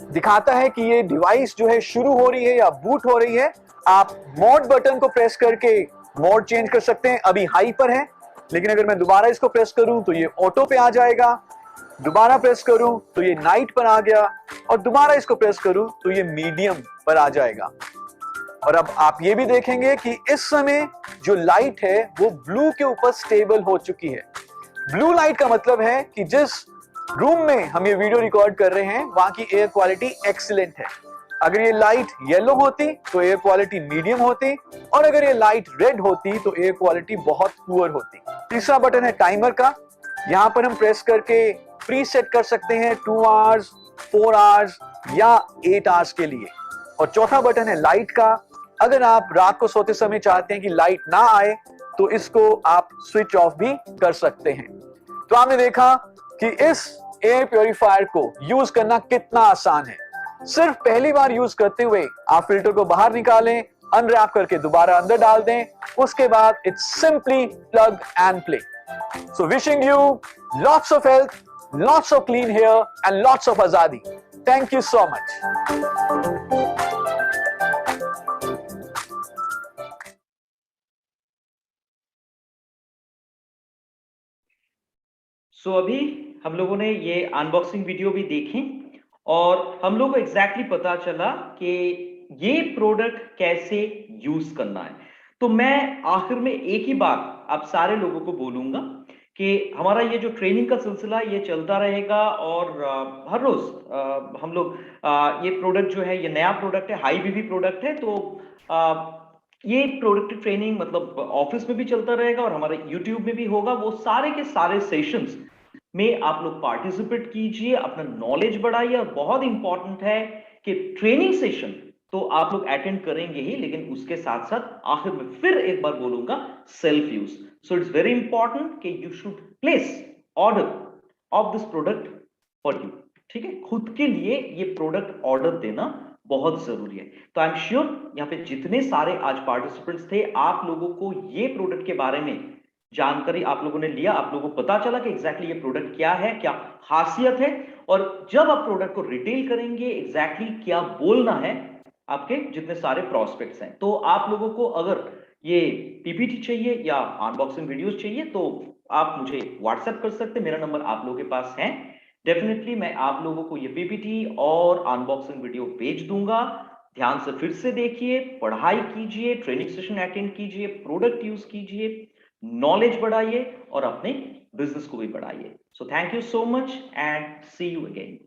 दिखाता है कि ये डिवाइस जो है शुरू हो रही है या बूट हो रही है। आप मोड बटन को प्रेस करके मोड चेंज कर सकते हैं, अभी हाई पर है, लेकिन अगर मैं दोबारा इसको प्रेस करूं तो ये ऑटो पे आ जाएगा, दोबारा प्रेस करूं तो ये नाइट पर आ गया, और दोबारा इसको प्रेस करूं तो ये मीडियम पर आ जाएगा। और अब आप ये भी देखेंगे कि इस समय जो लाइट है वो ब्लू के ऊपर स्टेबल हो चुकी है। ब्लू लाइट का मतलब है कि जिस रूम में हम ये वीडियो रिकॉर्ड कर रहे हैं वहां की एयर क्वालिटी एक्सीलेंट है। अगर ये लाइट येलो होती तो एयर क्वालिटी मीडियम होती, और अगर ये लाइट रेड होती तो एयर क्वालिटी बहुत पुअर होती। तीसरा बटन है टाइमर का, यहां पर हम प्रेस करके प्री सेट कर सकते हैं 2 आवर्स, 4 आवर्स या 8 आवर्स के लिए। और चौथा बटन है लाइट का, अगर आप रात को सोते समय चाहते हैं कि लाइट ना आए तो इसको आप स्विच ऑफ भी कर सकते हैं। तो आपने देखा कि इस एयर प्योरीफायर को यूज करना कितना आसान है। सिर्फ पहली बार यूज करते हुए आप फिल्टर को बाहर निकालें, अनरैप करके दोबारा अंदर डाल दें, उसके बाद it's simply plug and play. So wishing you lots of health, lots of clean air and lots of आजादी। Thank you so much. So अभी हम लोगों ने ये अनबॉक्सिंग वीडियो भी देखी और हम लोग को एग्जैक्टली पता चला कि ये प्रोडक्ट कैसे यूज करना है। तो मैं आखिर में एक ही बात आप सारे लोगों को बोलूंगा कि हमारा ये जो ट्रेनिंग का सिलसिला ये चलता रहेगा और हर रोज हम लोग ये प्रोडक्ट जो है ये नया प्रोडक्ट है, हाई बीबी प्रोडक्ट है, तो ये प्रोडक्ट ट्रेनिंग मतलब ऑफिस में भी चलता रहेगा और हमारे यूट्यूब में भी होगा। वो सारे के सारे सेशंस में आप लोग पार्टिसिपेट कीजिए, अपना नॉलेज बढ़ाइए। और बहुत इंपॉर्टेंट है कि ट्रेनिंग सेशन तो आप लोग अटेंड करेंगे ही, लेकिन उसके साथ साथ आखिर में फिर एक बार बोलूंगा self use. So it's very important कि you should place order of this product for you. ठीक है, खुद के लिए ये प्रोडक्ट ऑर्डर देना बहुत जरूरी है। तो आई एम श्योर यहाँ पे जितने सारे आज पार्टिसिपेंट्स थे, आप लोगों को ये प्रोडक्ट के बारे में जानकारी आप लोगों ने लिया, आप लोगों को पता चला कि एग्जैक्टली ये प्रोडक्ट क्या है, क्या खासियत है, और जब आप प्रोडक्ट को रिटेल करेंगे एग्जैक्टली क्या बोलना है आपके जितने सारे प्रोस्पेक्ट्स हैं। तो आप लोगों को अगर ये पीपीटी चाहिए या अनबॉक्सिंग वीडियोस चाहिए तो आप मुझे व्हाट्सएप कर सकते हैं, मेरा नंबर आप लोगों के पास है। डेफिनेटली मैं आप लोगों को ये पीपीटी और अनबॉक्सिंग वीडियो भेज दूंगा। ध्यान से फिर से देखिए, पढ़ाई कीजिए, ट्रेनिंग सेशन अटेंड कीजिए, प्रोडक्ट यूज कीजिए, नॉलेज बढ़ाइए और अपने बिजनेस को भी बढ़ाइए। So thank you so much and see you again.